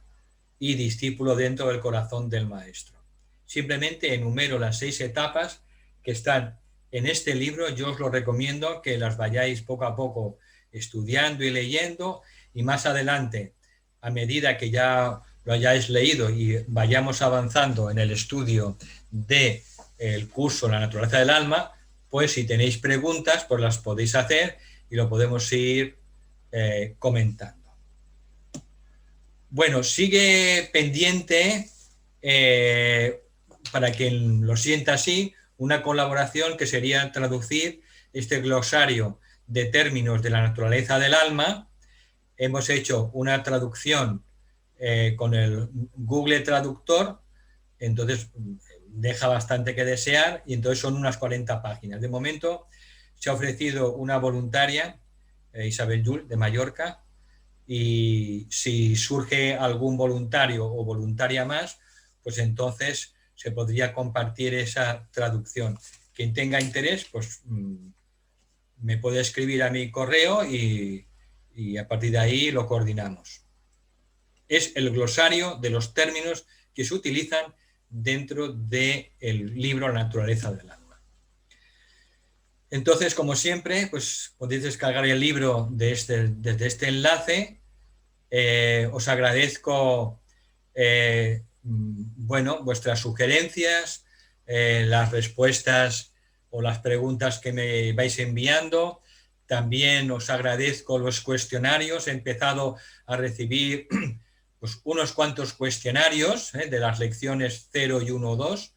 y discípulo dentro del corazón del maestro. Simplemente enumero las 6 etapas que están en este libro. Yo os lo recomiendo que las vayáis poco a poco estudiando y leyendo, y más adelante, a medida que ya lo hayáis leído y vayamos avanzando en el estudio del curso La Naturaleza del Alma, pues si tenéis preguntas, pues las podéis hacer y lo podemos ir comentando. Bueno, sigue pendiente, para quien lo sienta así, una colaboración que sería traducir este glosario de términos de la naturaleza del alma. Hemos hecho una traducción con el Google Traductor, entonces deja bastante que desear, y entonces son unas 40 páginas. De momento se ha ofrecido una voluntaria, Isabel Yul, de Mallorca, y si surge algún voluntario o voluntaria más, pues entonces se podría compartir esa traducción. Quien tenga interés, pues me puede escribir a mi correo y a partir de ahí lo coordinamos. Es el glosario de los términos que se utilizan dentro del libro La Naturaleza del Alma. Entonces, como siempre, pues podéis descargar el libro desde este enlace. Os agradezco vuestras sugerencias, las respuestas o las preguntas que me vais enviando. También os agradezco los cuestionarios. He empezado a recibir pues, unos cuantos cuestionarios de las lecciones 0 y 1, 2.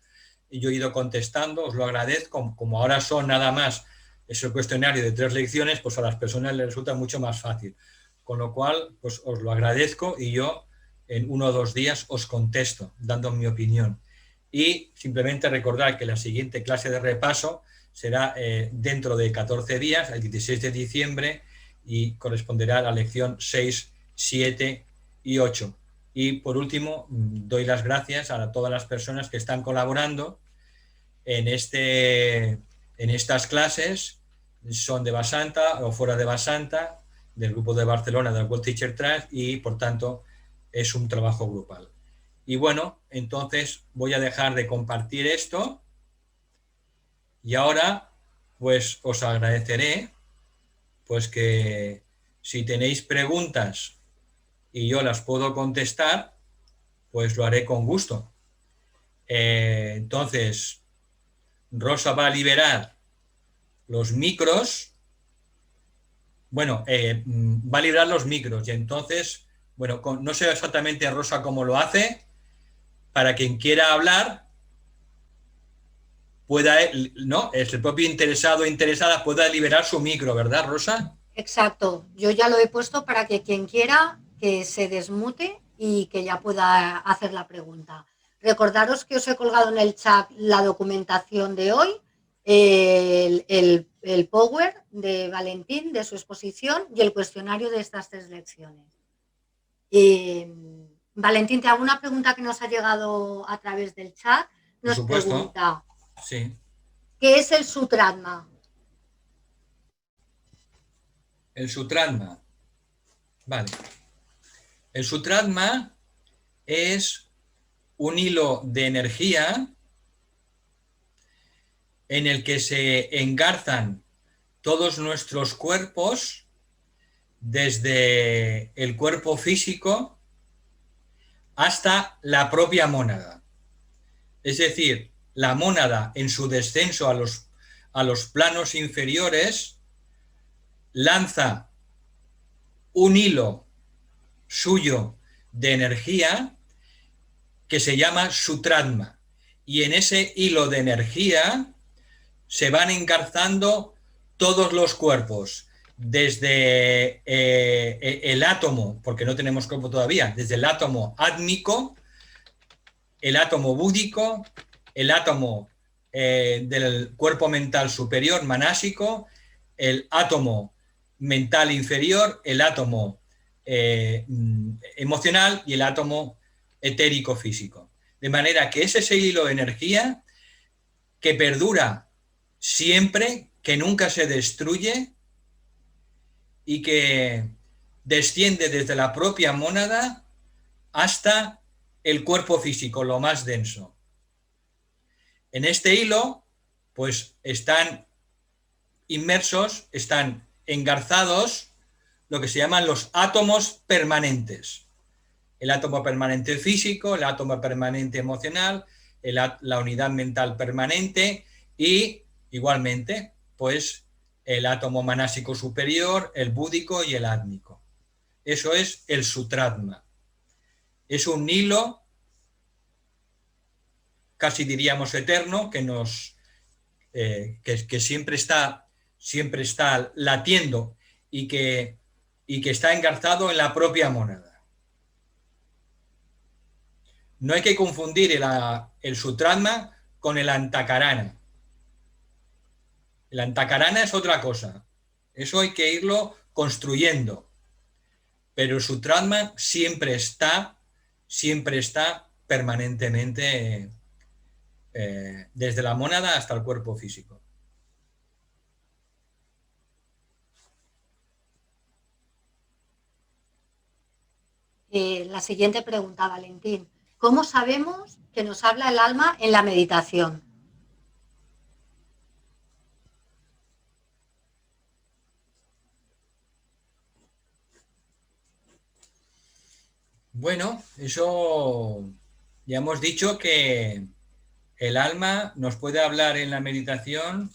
Y yo he ido contestando, os lo agradezco. Como ahora son nada más ese cuestionario de 3 lecciones, pues a las personas les resulta mucho más fácil. Con lo cual, pues os lo agradezco y yo en 1 o 2 días os contesto, dando mi opinión. Y simplemente recordar que la siguiente clase de repaso será dentro de 14 días, el 16 de diciembre, y corresponderá a la lección 6, 7 y 8. Y por último, doy las gracias a todas las personas que están colaborando en estas clases. Son de Basanta o fuera de Basanta, del grupo de Barcelona del World Teacher Trust, y por tanto es un trabajo grupal. Y bueno, entonces voy a dejar de compartir esto y ahora pues os agradeceré pues que si tenéis preguntas y yo las puedo contestar, pues lo haré con gusto. Entonces, Rosa va a liberar los micros. Bueno, va a liberar los micros y entonces, bueno, no sé exactamente Rosa cómo lo hace. Para quien quiera hablar, pueda, ¿no? Es el propio interesado o interesada pueda liberar su micro, ¿verdad, Rosa? Exacto, yo ya lo he puesto para que quien quiera que se desmute y que ya pueda hacer la pregunta. Recordaros que os he colgado en el chat la documentación de hoy, el Power de Valentín, de su exposición, y el cuestionario de estas 3 lecciones. Valentín, te hago una pregunta que nos ha llegado a través del chat. Por Nos supuesto, pregunta, sí. ¿qué es el Sutratma? El Sutratma. Vale. El Sutratma es un hilo de energía en el que se engarzan todos nuestros cuerpos, desde el cuerpo físico hasta la propia mónada. Es decir, la mónada en su descenso a los planos inferiores lanza un hilo suyo de energía que se llama Sutratma. Y en ese hilo de energía se van engarzando todos los cuerpos, desde el átomo, porque no tenemos cuerpo todavía, desde el átomo átmico, el átomo búdico, el átomo del cuerpo mental superior, manásico, el átomo mental inferior, el átomo emocional y el átomo etérico físico. De manera que es ese hilo de energía que perdura siempre, que nunca se destruye y que desciende desde la propia mónada hasta el cuerpo físico, lo más denso. En este hilo, pues están inmersos, están engarzados lo que se llaman los átomos permanentes. El átomo permanente físico, el átomo permanente emocional, la unidad mental permanente y, igualmente, pues el átomo manásico superior, el búdico y el átmico. Eso es el Sutratma. Es un hilo, casi diríamos eterno, que siempre está latiendo y que está engarzado en la propia mónada. No hay que confundir el Sutratma con el Antakarana. El Antakarana es otra cosa. Eso hay que irlo construyendo. Pero el Sutratma siempre está permanentemente desde la mónada hasta el cuerpo físico. La siguiente pregunta, Valentín. ¿Cómo sabemos que nos habla el alma en la meditación? Bueno, eso ya hemos dicho que el alma nos puede hablar en la meditación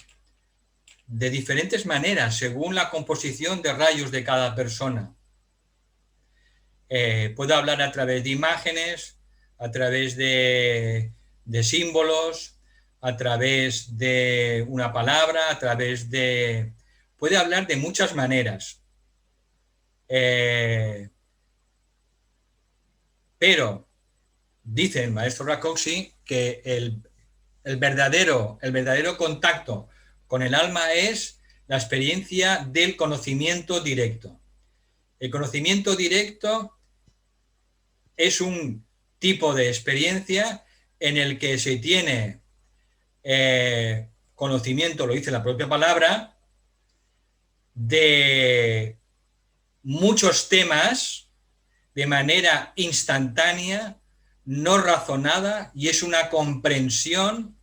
de diferentes maneras, según la composición de rayos de cada persona. Puede hablar a través de imágenes, a través de símbolos, a través de una palabra, a través de... Puede hablar de muchas maneras. Pero dice el maestro Rakoczy que el verdadero contacto con el alma es la experiencia del conocimiento directo. El conocimiento directo es un tipo de experiencia en el que se tiene conocimiento, lo dice la propia palabra, de muchos temas de manera instantánea, no razonada, y es una comprensión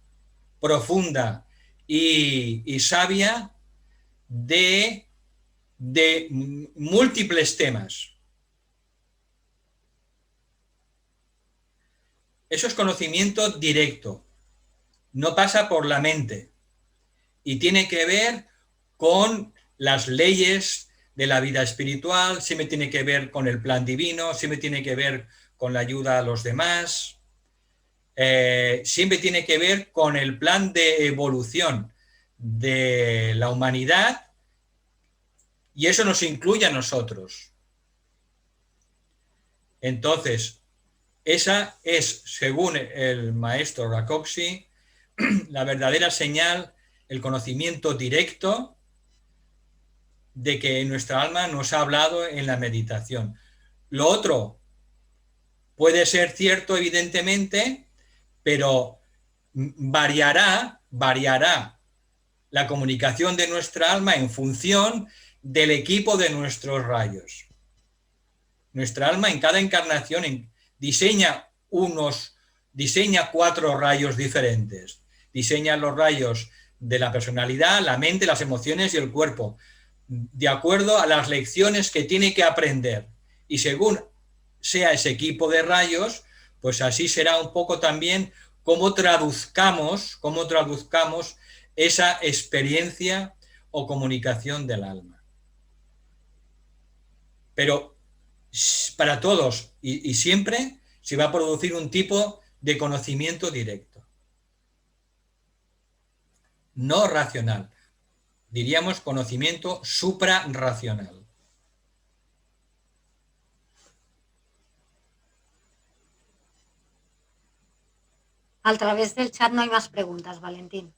profunda y sabia de múltiples temas. Eso es conocimiento directo, no pasa por la mente y tiene que ver con las leyes de la vida espiritual, siempre tiene que ver con el plan divino, siempre tiene que ver con la ayuda a los demás, siempre tiene que ver con el plan de evolución de la humanidad, y eso nos incluye a nosotros. Entonces, esa es, según el maestro Rakoczy, la verdadera señal, el conocimiento directo de que nuestra alma nos ha hablado en la meditación. Lo otro puede ser cierto, evidentemente, pero variará la comunicación de nuestra alma en función del equipo de nuestros rayos. Nuestra alma en cada encarnación diseña 4 rayos diferentes. Diseña los rayos de la personalidad, la mente, las emociones y el cuerpo, de acuerdo a las lecciones que tiene que aprender. Y según sea ese equipo de rayos, pues así será un poco también cómo traduzcamos esa experiencia o comunicación del alma. Pero para todos y siempre se va a producir un tipo de conocimiento directo. No racional. Diríamos conocimiento suprarracional. A través del chat no hay más preguntas, Valentín.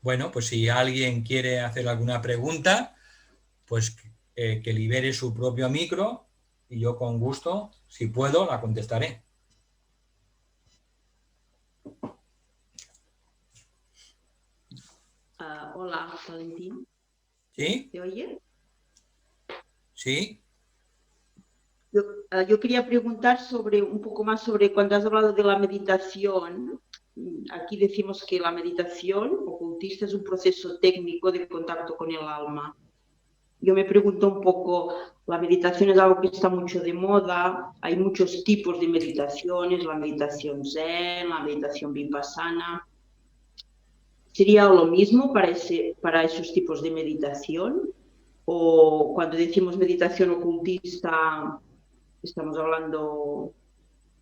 Bueno, pues si alguien quiere hacer alguna pregunta, pues que libere su propio micro y yo con gusto, si puedo, la contestaré. Hola, Valentín. ¿Sí? ¿Te oye? Sí. Yo quería preguntar un poco más sobre cuando has hablado de la meditación. Aquí decimos que la meditación ocultista es un proceso técnico de contacto con el alma. Yo me pregunto un poco, la meditación es algo que está mucho de moda, hay muchos tipos de meditaciones, la meditación zen, la meditación vipassana. ¿Sería lo mismo para esos tipos de meditación? ¿O cuando decimos meditación ocultista estamos hablando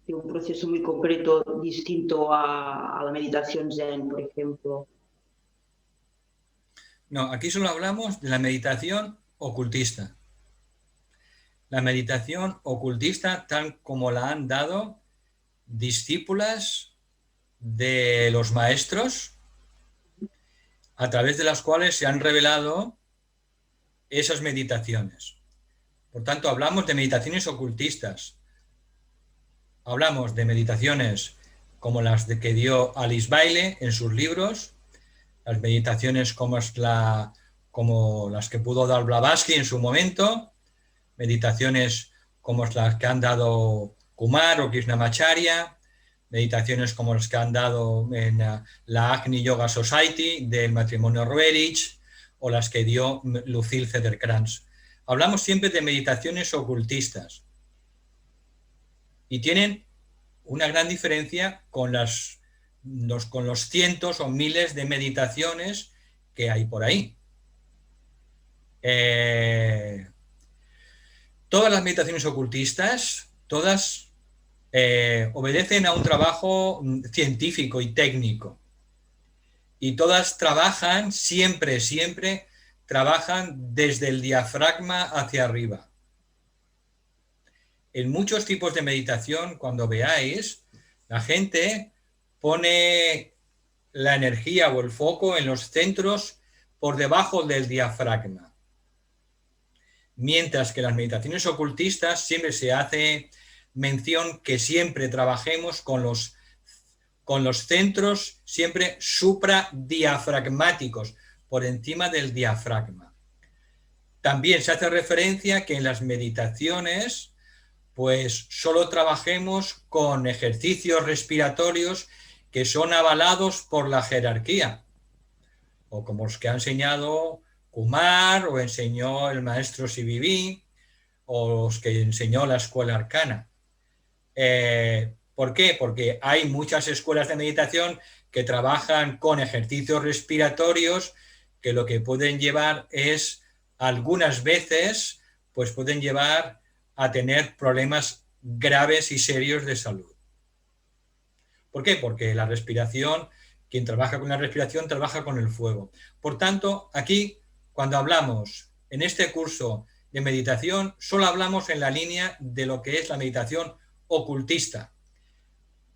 de un proceso muy concreto distinto a la meditación zen, por ejemplo? No, aquí solo hablamos de la meditación ocultista. La meditación ocultista tal como la han dado discípulas de los maestros, a través de las cuales se han revelado esas meditaciones. Por tanto, hablamos de meditaciones ocultistas. Hablamos de meditaciones como las que dio Alice Bailey en sus libros, las meditaciones como las que pudo dar Blavatsky en su momento, meditaciones como las que han dado Kumar o Krishnamacharya, meditaciones como las que han dado en la Agni Yoga Society del matrimonio Roerich o las que dio Lucille Cederkrantz. Hablamos siempre de meditaciones ocultistas y tienen una gran diferencia con los cientos o miles de meditaciones que hay por ahí. Todas las meditaciones ocultistas, todas obedecen a un trabajo científico y técnico. Y todas trabajan, siempre trabajan desde el diafragma hacia arriba. En muchos tipos de meditación, cuando veáis, la gente pone la energía o el foco en los centros por debajo del diafragma. Mientras que en las meditaciones ocultistas siempre se hace mención que siempre trabajemos con los centros siempre supradiafragmáticos, por encima del diafragma. También se hace referencia que en las meditaciones pues solo trabajemos con ejercicios respiratorios que son avalados por la jerarquía, o como los que ha enseñado Kumar, o enseñó el maestro Sivivi, o los que enseñó la escuela arcana. ¿Por qué? Porque hay muchas escuelas de meditación que trabajan con ejercicios respiratorios que lo que pueden llevar es, algunas veces, pues pueden llevar a tener problemas graves y serios de salud. ¿Por qué? Porque la respiración, quien trabaja con la respiración, trabaja con el fuego. Por tanto, aquí, cuando hablamos en este curso de meditación, solo hablamos en la línea de lo que es la meditación ocultista.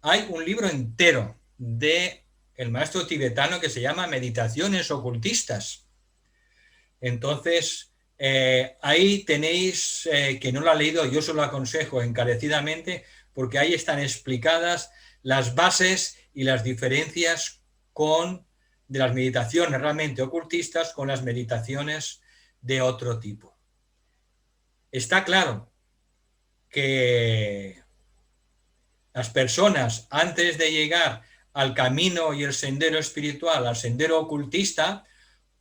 Hay un libro entero del maestro tibetano que se llama Meditaciones ocultistas. Entonces, ahí tenéis, que no lo ha leído, yo se lo aconsejo encarecidamente, porque ahí están explicadas las bases y las diferencias de las meditaciones realmente ocultistas con las meditaciones de otro tipo. Está claro que las personas, antes de llegar al camino y el sendero espiritual, al sendero ocultista,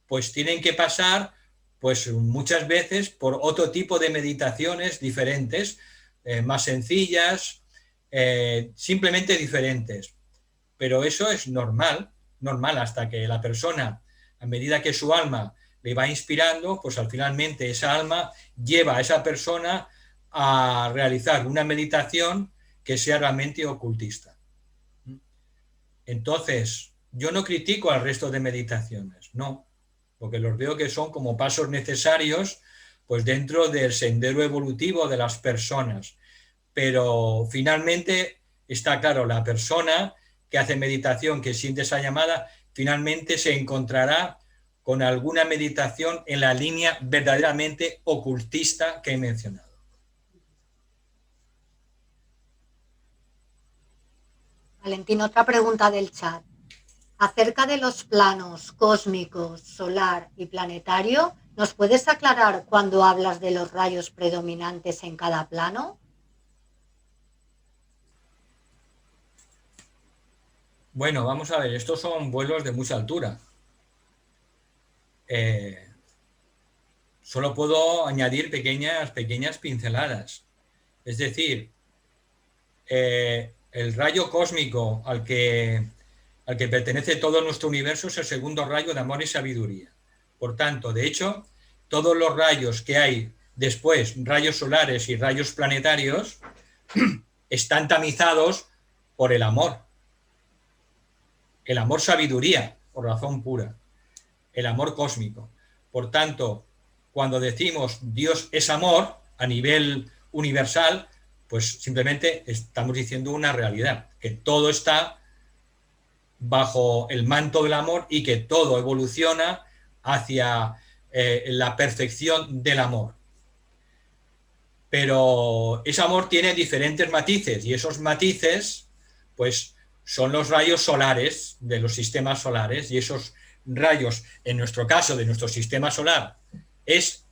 pues tienen que pasar pues muchas veces por otro tipo de meditaciones diferentes, más sencillas, simplemente diferentes. Pero eso es normal hasta que la persona, a medida que su alma le va inspirando, pues al finalmente esa alma lleva a esa persona a realizar una meditación que sea realmente ocultista. Entonces, yo no critico al resto de meditaciones, no, porque los veo que son como pasos necesarios pues dentro del sendero evolutivo de las personas. Pero finalmente está claro, la persona que hace meditación, que siente esa llamada, finalmente se encontrará con alguna meditación en la línea verdaderamente ocultista que he mencionado. Valentín, otra pregunta del chat. Acerca de los planos cósmico, solar y planetario, ¿nos puedes aclarar cuando hablas de los rayos predominantes en cada plano? Bueno, vamos a ver, estos son vuelos de mucha altura. Solo puedo añadir pequeñas pinceladas. Es decir, el rayo cósmico al que pertenece todo nuestro universo es el segundo rayo de amor y sabiduría. Por tanto, de hecho, todos los rayos que hay después, rayos solares y rayos planetarios, están tamizados por el amor. El amor sabiduría, por razón pura. El amor cósmico. Por tanto, cuando decimos Dios es amor a nivel universal, pues simplemente estamos diciendo una realidad, que todo está bajo el manto del amor y que todo evoluciona hacia la perfección del amor. Pero ese amor tiene diferentes matices y esos matices pues son los rayos solares de los sistemas solares, y esos rayos, en nuestro caso de nuestro sistema solar, es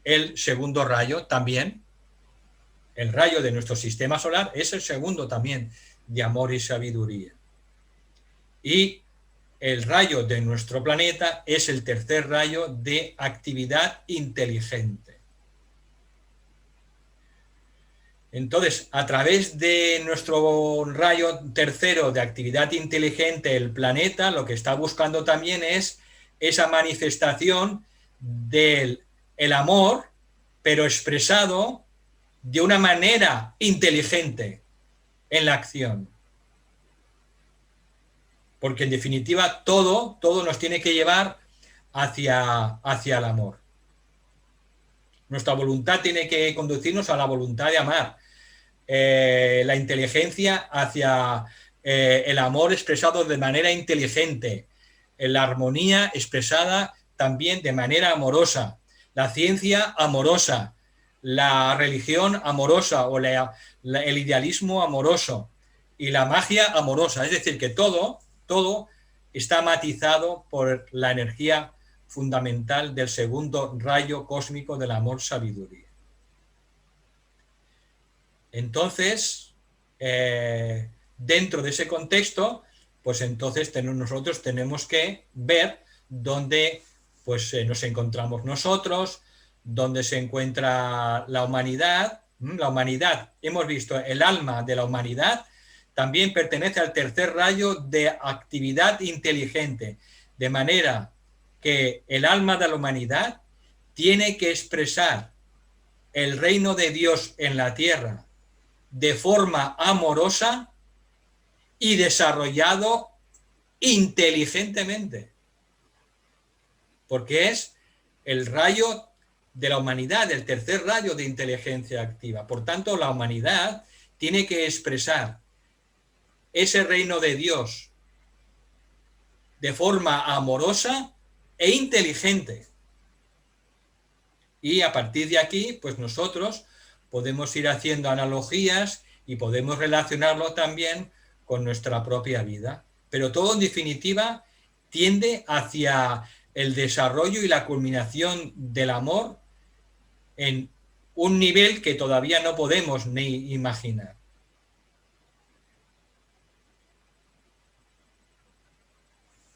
el segundo rayo también. El rayo de nuestro sistema solar es el segundo también de amor y sabiduría. Y el rayo de nuestro planeta es el tercer rayo de actividad inteligente. Entonces, a través de nuestro rayo tercero de actividad inteligente, el planeta, lo que está buscando también es esa manifestación del amor, pero expresado de una manera inteligente en la acción. Porque en definitiva todo nos tiene que llevar hacia el amor. Nuestra voluntad tiene que conducirnos a la voluntad de amar. La inteligencia hacia el amor expresado de manera inteligente. La armonía expresada también de manera amorosa. La ciencia amorosa. La religión amorosa o el idealismo amoroso. Y la magia amorosa. Es decir, que todo está matizado por la energía fundamental del segundo rayo cósmico del amor-sabiduría. Entonces, dentro de ese contexto, pues entonces nosotros tenemos que ver dónde pues, nos encontramos nosotros, dónde se encuentra la humanidad. La humanidad, hemos visto, el alma de la humanidad también pertenece al tercer rayo de actividad inteligente, de manera que el alma de la humanidad tiene que expresar el reino de Dios en la tierra de forma amorosa y desarrollado inteligentemente, porque es el rayo de la humanidad, el tercer rayo de inteligencia activa. Por tanto, la humanidad tiene que expresar ese reino de Dios de forma amorosa e inteligente. Y a partir de aquí, pues nosotros podemos ir haciendo analogías y podemos relacionarlo también con nuestra propia vida. Pero todo, en definitiva, tiende hacia el desarrollo y la culminación del amor en un nivel que todavía no podemos ni imaginar.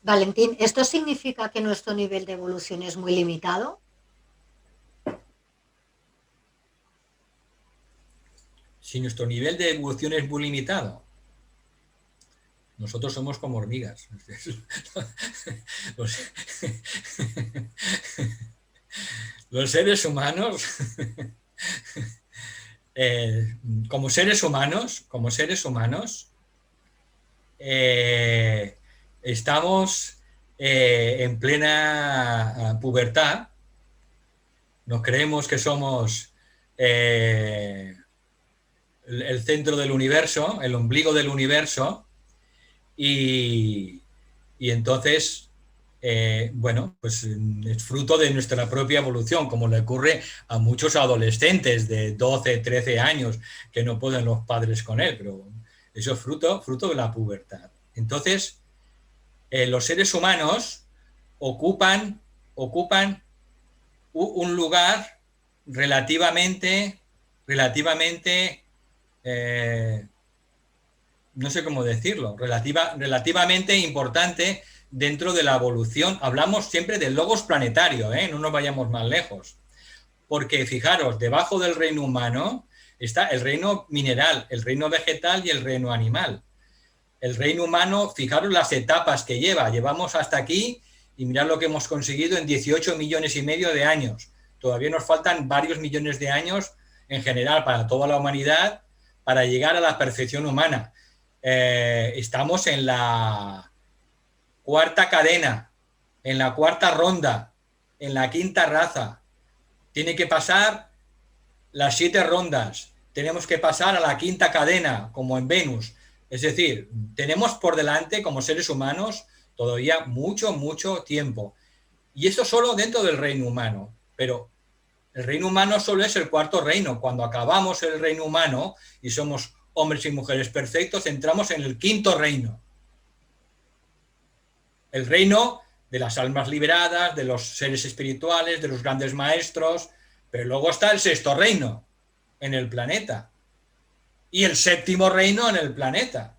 Valentín, ¿esto significa que nuestro nivel de evolución es muy limitado? Si nuestro nivel de evolución es muy limitado, nosotros somos como hormigas. Los seres humanos, como seres humanos, estamos en plena pubertad, nos creemos que somos el centro del universo, el ombligo del universo, y entonces, bueno, pues es fruto de nuestra propia evolución, como le ocurre a muchos adolescentes de 12, 13 años que no pueden los padres con él, pero eso es fruto de la pubertad. Entonces, los seres humanos ocupan un lugar relativamente no sé cómo decirlo, relativamente importante dentro de la evolución. Hablamos siempre del logos planetario, no nos vayamos más lejos. Porque fijaros, debajo del reino humano está el reino mineral, el reino vegetal y el reino animal. El reino humano, fijaros las etapas que llevamos hasta aquí y mirad lo que hemos conseguido en 18 millones y medio de años. Todavía nos faltan varios millones de años en general para toda la humanidad para llegar a la perfección humana. Estamos en la cuarta cadena, en la cuarta ronda, en la quinta raza. Tiene que pasar las 7 rondas. Tenemos que pasar a la quinta cadena, como en Venus. Es decir, tenemos por delante, como seres humanos, todavía mucho tiempo. Y eso solo dentro del reino humano. Pero el reino humano solo es el cuarto reino. Cuando acabamos el reino humano y somos hombres y mujeres perfectos, entramos en el quinto reino. El reino de las almas liberadas, de los seres espirituales, de los grandes maestros, pero luego está el sexto reino en el planeta y el séptimo reino en el planeta.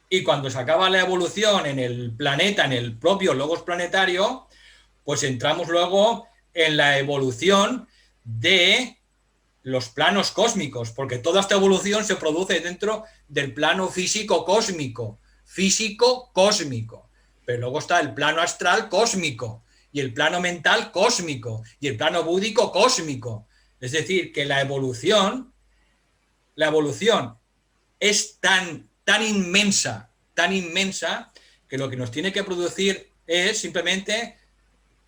Y cuando se acaba la evolución en el planeta, en el propio logos planetario, pues entramos luego en la evolución de los planos cósmicos, porque toda esta evolución se produce dentro del plano físico-cósmico, físico-cósmico, pero luego está el plano astral cósmico, y el plano mental cósmico, y el plano búdico cósmico. Es decir, que la evolución es tan inmensa, que lo que nos tiene que producir es simplemente,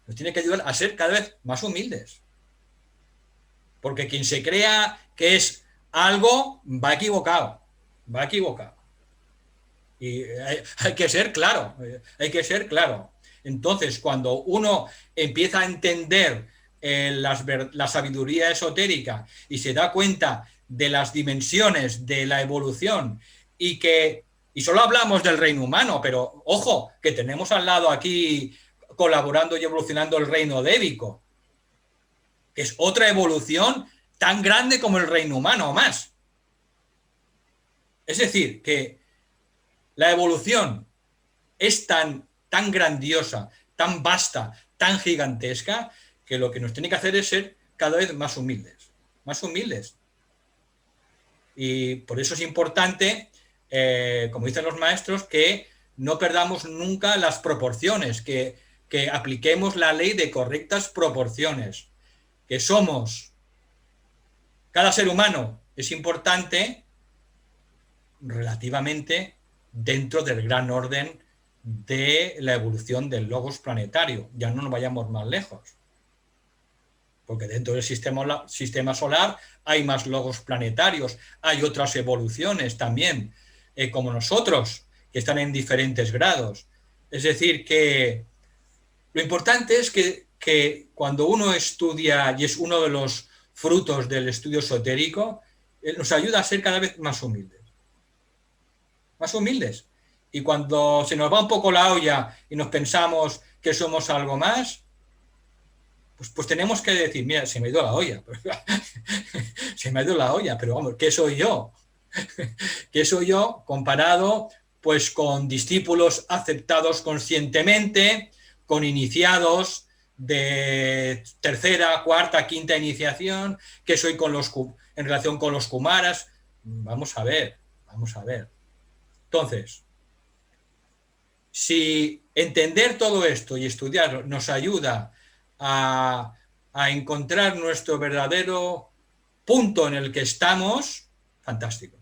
nos tiene que ayudar a ser cada vez más humildes. Porque quien se crea que es algo va equivocado. Y hay que ser claro, Entonces, cuando uno empieza a entender la sabiduría esotérica y se da cuenta de las dimensiones de la evolución y solo hablamos del reino humano, pero ojo, que tenemos al lado aquí colaborando y evolucionando el reino débico, que es otra evolución tan grande como el reino humano o más. Es decir, que la evolución es tan grandiosa, tan vasta, tan gigantesca, que lo que nos tiene que hacer es ser cada vez más humildes. Y por eso es importante, como dicen los maestros, que no perdamos nunca las proporciones, que apliquemos la ley de correctas proporciones, que cada ser humano es importante relativamente dentro del gran orden de la evolución del logos planetario. Ya no nos vayamos más lejos, porque dentro del sistema solar hay más logos planetarios, hay otras evoluciones también, como nosotros, que están en diferentes grados. Es decir, que lo importante es que cuando uno estudia, y es uno de los frutos del estudio esotérico, nos ayuda a ser cada vez más humildes. Y cuando se nos va un poco la olla y nos pensamos que somos algo más, pues tenemos que decir, mira, se me ha ido la olla. Pero vamos, ¿qué soy yo? ¿Qué soy yo comparado pues con discípulos aceptados conscientemente, con iniciados de tercera, cuarta, quinta iniciación? ¿Qué soy en relación con los kumaras? Vamos a ver. Entonces, si entender todo esto y estudiarlo nos ayuda a encontrar nuestro verdadero punto en el que estamos, fantástico.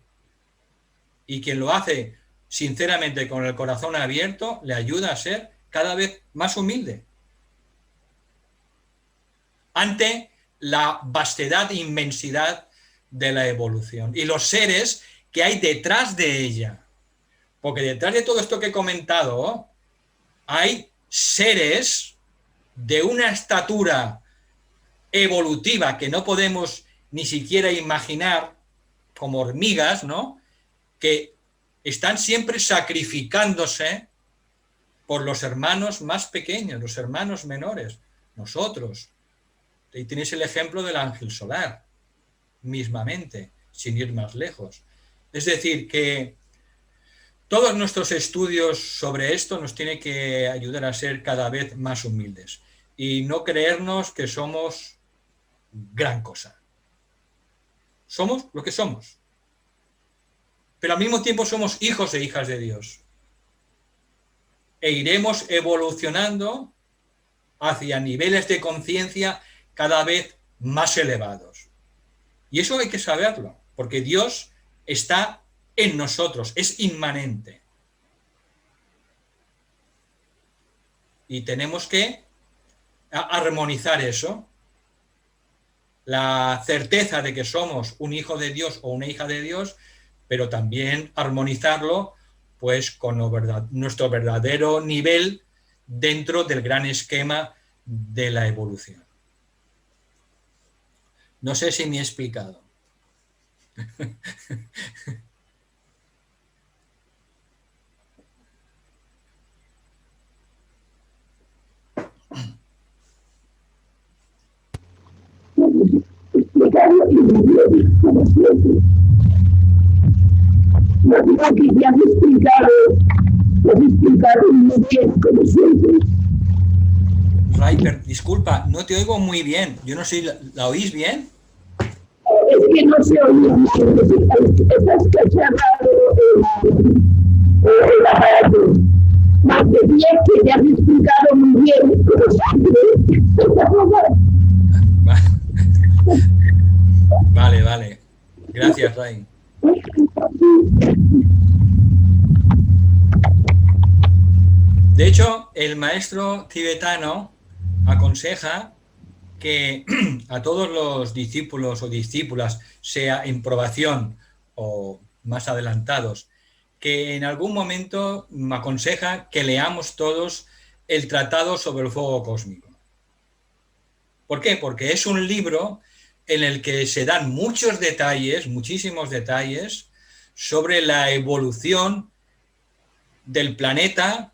Y quien lo hace sinceramente con el corazón abierto, le ayuda a ser cada vez más humilde ante la vastedad e inmensidad de la evolución y los seres que hay detrás de ella. Porque detrás de todo esto que he comentado hay seres de una estatura evolutiva que no podemos ni siquiera imaginar, como hormigas, ¿no?, que están siempre sacrificándose por los hermanos más pequeños, los hermanos menores, nosotros. Ahí tenéis el ejemplo del ángel solar, mismamente, sin ir más lejos. Es decir, que todos nuestros estudios sobre esto nos tienen que ayudar a ser cada vez más humildes y no creernos que somos gran cosa. Somos lo que somos, pero al mismo tiempo somos hijos e hijas de Dios. E iremos evolucionando hacia niveles de conciencia cada vez más elevados. Y eso hay que saberlo, porque Dios está en nosotros, es inmanente. Y tenemos que armonizar eso, la certeza de que somos un hijo de Dios o una hija de Dios, pero también armonizarlo pues con nuestro verdadero nivel dentro del gran esquema de la evolución. No sé si me he explicado. No digo que ya has explicado muy bien, como siempre. Riper, disculpa, no te oigo muy bien. Yo no sé, ¿la oís bien? es que no se oye bien, estás cacharrado el aparato. Más de bien que te has explicado muy bien, como siempre. Vale, vale. Gracias, Ray. De hecho, el maestro tibetano aconseja que a todos los discípulos o discípulas, sea en probación o más adelantados, que en algún momento me aconseja que leamos todos el Tratado sobre el Fuego Cósmico. ¿Por qué? Porque es un libro en el que se dan muchos detalles, muchísimos detalles, sobre la evolución del planeta,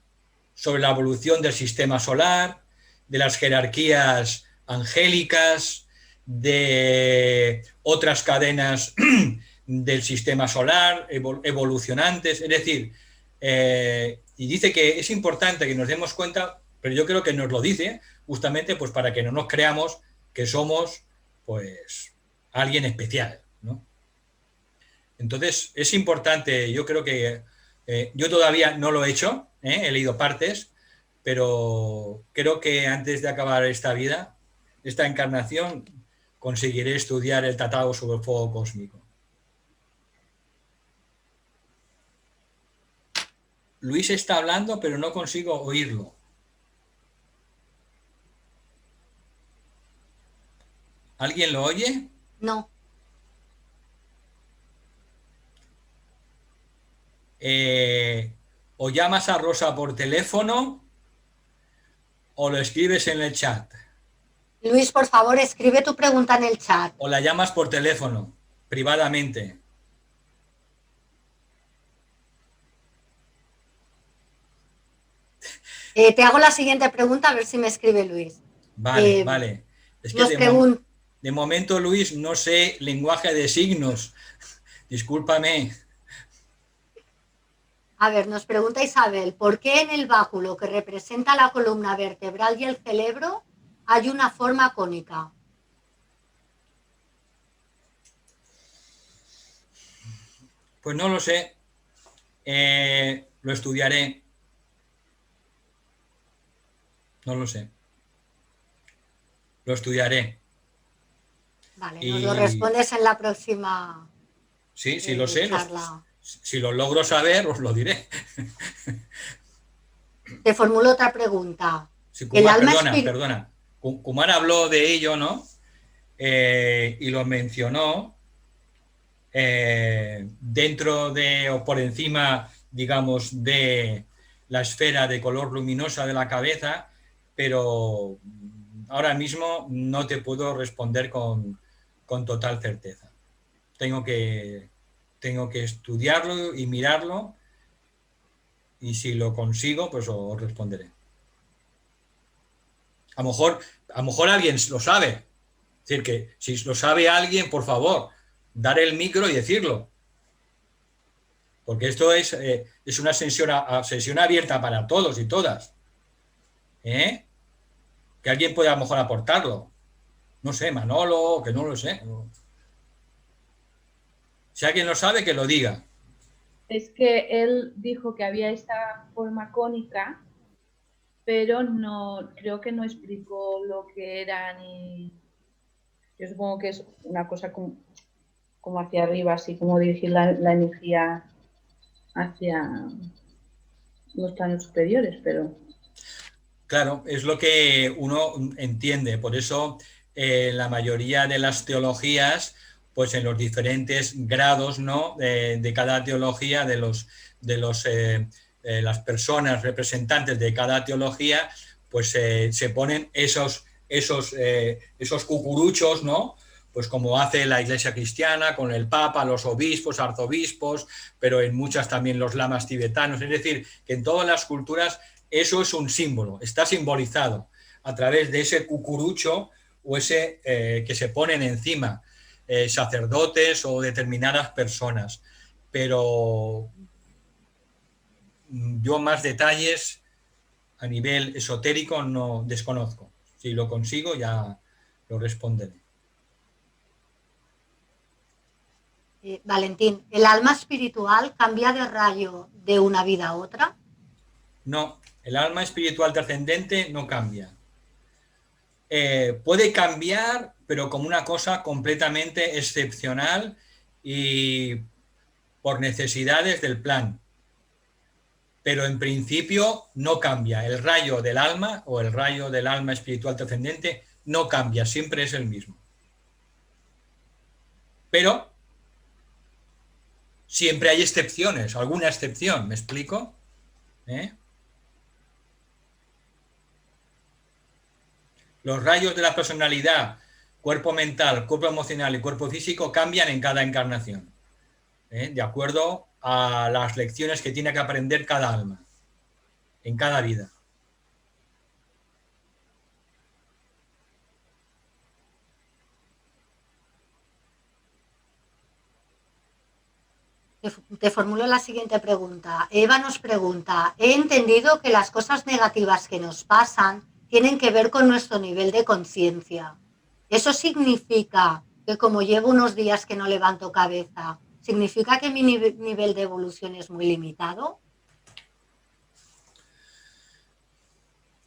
sobre la evolución del sistema solar, de las jerarquías angélicas, de otras cadenas del sistema solar evolucionantes, es decir, y dice que es importante que nos demos cuenta, pero yo creo que nos lo dice justamente pues para que no nos creamos que somos pues alguien especial, ¿no? Entonces es importante, yo creo que yo todavía no lo he hecho, he leído partes, pero creo que antes de acabar esta vida, esta encarnación, conseguiré estudiar el Tratado sobre el Fuego Cósmico. Luis está hablando, pero no consigo oírlo. ¿Alguien lo oye? No. O llamas a Rosa por teléfono o lo escribes en el chat. Luis, por favor, escribe tu pregunta en el chat. O la llamas por teléfono, privadamente. Te hago la siguiente pregunta a ver si me escribe Luis. Vale, vale. Es que de momento, Luis, no sé lenguaje de signos. Discúlpame. A ver, nos pregunta Isabel, ¿por qué en el báculo que representa la columna vertebral y el cerebro hay una forma cónica? Pues no lo sé. Lo estudiaré. No lo sé. Lo estudiaré. Vale, nos lo respondes en la próxima sí, sí lo sé. charla. Si lo logro saber, os lo diré. Te formulo otra pregunta. Sí, perdona. Kumar habló de ello, ¿no? Y lo mencionó dentro de o por encima, digamos, de la esfera de color luminosa de la cabeza, pero ahora mismo no te puedo responder con total certeza. Tengo que estudiarlo y mirarlo, y si lo consigo, pues os responderé. A lo mejor alguien lo sabe. Es decir, que si lo sabe alguien, por favor, dar el micro y decirlo. Porque esto es una sesión abierta para todos y todas. Que alguien pueda a lo mejor aportarlo. No sé, Manolo, que no lo sé. Si alguien lo sabe, que lo diga. Es que él dijo que había esta forma cónica, pero no creo que no explicó lo que era ni... Yo supongo que es una cosa como hacia arriba, así como dirigir la energía hacia los planos superiores, pero... Claro, es lo que uno entiende. Por eso la mayoría de las teologías, pues en los diferentes grados, ¿no? de cada teología, las personas representantes de cada teología, pues se ponen esos cucuruchos, ¿no? Pues como hace la Iglesia cristiana con el Papa, los obispos, arzobispos, pero en muchas también los lamas tibetanos. Es decir, que en todas las culturas eso es un símbolo, está simbolizado a través de ese cucurucho o ese que se ponen encima sacerdotes o determinadas personas. Pero yo más detalles a nivel esotérico no desconozco. Si lo consigo ya lo responderé. Valentín, ¿el alma espiritual cambia de rayo de una vida a otra? No, el alma espiritual trascendente no cambia. Puede cambiar, pero como una cosa completamente excepcional y por necesidades del plan. Pero en principio no cambia. El rayo del alma o el rayo del alma espiritual trascendente no cambia, siempre es el mismo. Pero siempre hay excepciones, alguna excepción, ¿me explico? Los rayos de la personalidad, cuerpo mental, cuerpo emocional y cuerpo físico cambian en cada encarnación, de acuerdo a las lecciones que tiene que aprender cada alma, en cada vida. Te formulo la siguiente pregunta. Eva nos pregunta, he entendido que las cosas negativas que nos pasan tienen que ver con nuestro nivel de conciencia. ¿Eso significa que como llevo unos días que no levanto cabeza, significa que mi nivel de evolución es muy limitado?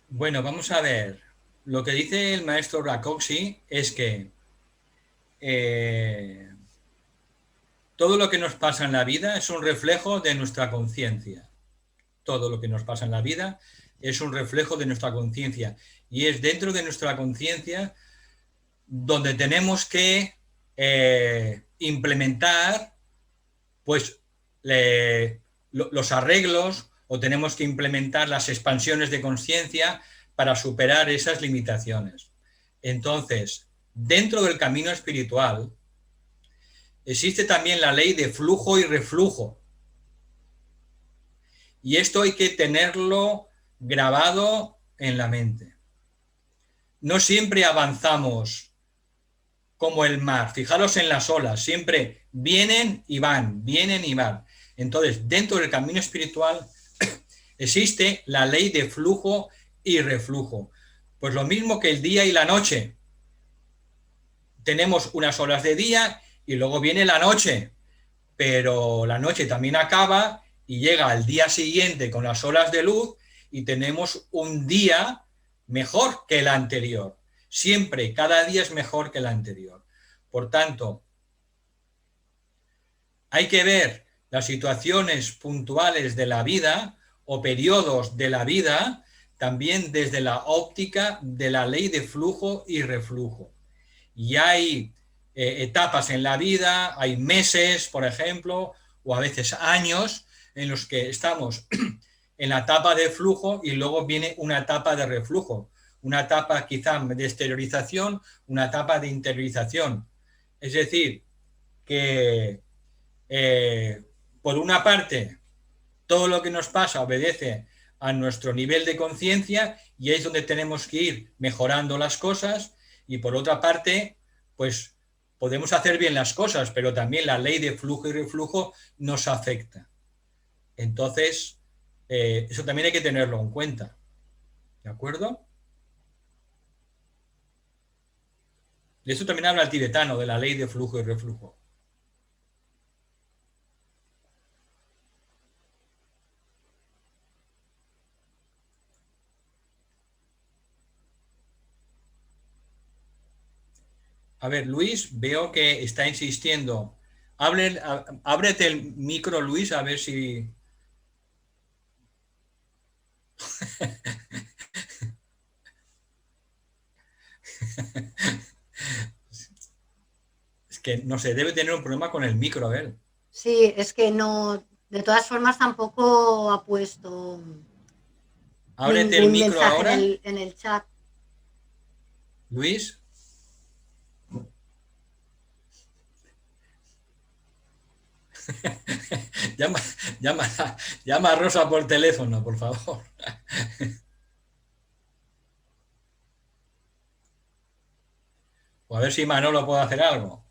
Bueno, vamos a ver. Lo que dice el maestro Rakoczy es que todo lo que nos pasa en la vida es un reflejo de nuestra conciencia. Todo lo que nos pasa en la vida es un reflejo de nuestra conciencia. Y es dentro de nuestra conciencia donde tenemos que implementar pues, los arreglos o tenemos que implementar las expansiones de conciencia para superar esas limitaciones. Entonces, dentro del camino espiritual, existe también la ley de flujo y reflujo. Y esto hay que tenerlo grabado en la mente. No siempre avanzamos como el mar. Fijaros en las olas, siempre vienen y van, vienen y van. Entonces, dentro del camino espiritual existe la ley de flujo y reflujo. Pues lo mismo que el día y la noche. Tenemos unas horas de día y luego viene la noche, pero la noche también acaba y llega al día siguiente con las horas de luz y tenemos un día mejor que el anterior. Siempre, cada día es mejor que el anterior. Por tanto, hay que ver las situaciones puntuales de la vida o periodos de la vida también desde la óptica de la ley de flujo y reflujo. Y hay etapas en la vida, hay meses, por ejemplo, o a veces años en los que estamos en la etapa de flujo y luego viene una etapa de reflujo, una etapa quizá de exteriorización, una etapa de interiorización. Es decir, que por una parte, todo lo que nos pasa obedece a nuestro nivel de conciencia y es donde tenemos que ir mejorando las cosas, y por otra parte, pues podemos hacer bien las cosas, pero también la ley de flujo y reflujo nos afecta. Entonces, eso también hay que tenerlo en cuenta. ¿De acuerdo? De eso también habla el tibetano, de la ley de flujo y reflujo. A ver, Luis, veo que está insistiendo. Ábrete el micro, Luis, a ver si... Es que, no sé, debe tener un problema con el micro, a ver. Sí, es que no, de todas formas tampoco ha puesto Ábrete el ningún micro mensaje ahora, en el chat. Luis. llama a Rosa por teléfono, por favor. O a ver si Manolo puede hacer algo.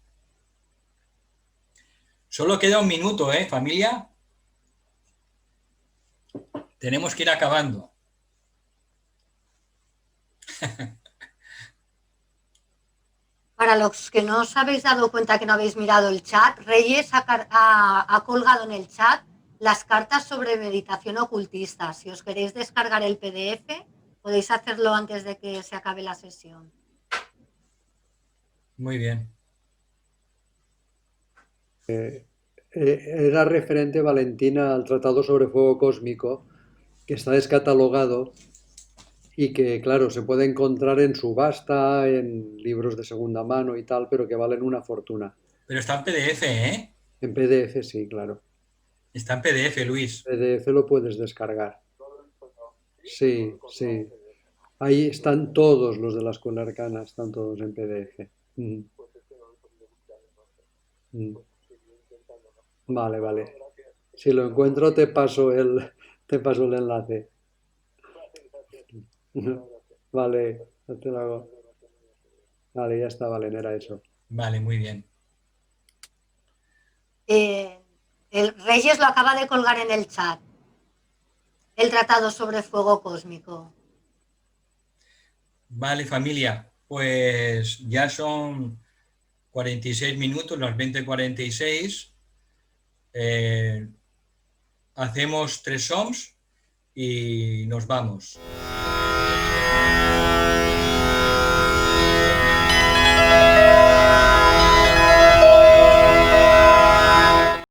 Solo queda un minuto, ¿eh, familia? Tenemos que ir acabando. Para los que no os habéis dado cuenta que no habéis mirado el chat, Reyes ha colgado en el chat las cartas sobre meditación ocultista. Si os queréis descargar el PDF, podéis hacerlo antes de que se acabe la sesión. Muy bien. Era referente, Valentina, al Tratado sobre Fuego Cósmico, que está descatalogado y que, claro, se puede encontrar en subasta, en libros de segunda mano y tal, pero que valen una fortuna. Pero está en PDF, ¿eh? En PDF sí, claro. Está en PDF, Luis. PDF lo puedes descargar. Sí, sí. Ahí están todos los de la Escuela Arcana, están todos en PDF. Mm. Mm. Vale, vale. Si lo encuentro te paso el enlace. Vale, hasta luego. Vale, ya está, Valen, era eso. Vale, muy bien. El Reyes lo acaba de colgar en el chat. El Tratado sobre Fuego Cósmico. Vale, familia, pues ya son 46 minutos, las 20:46. Hacemos 3 OMs y nos vamos.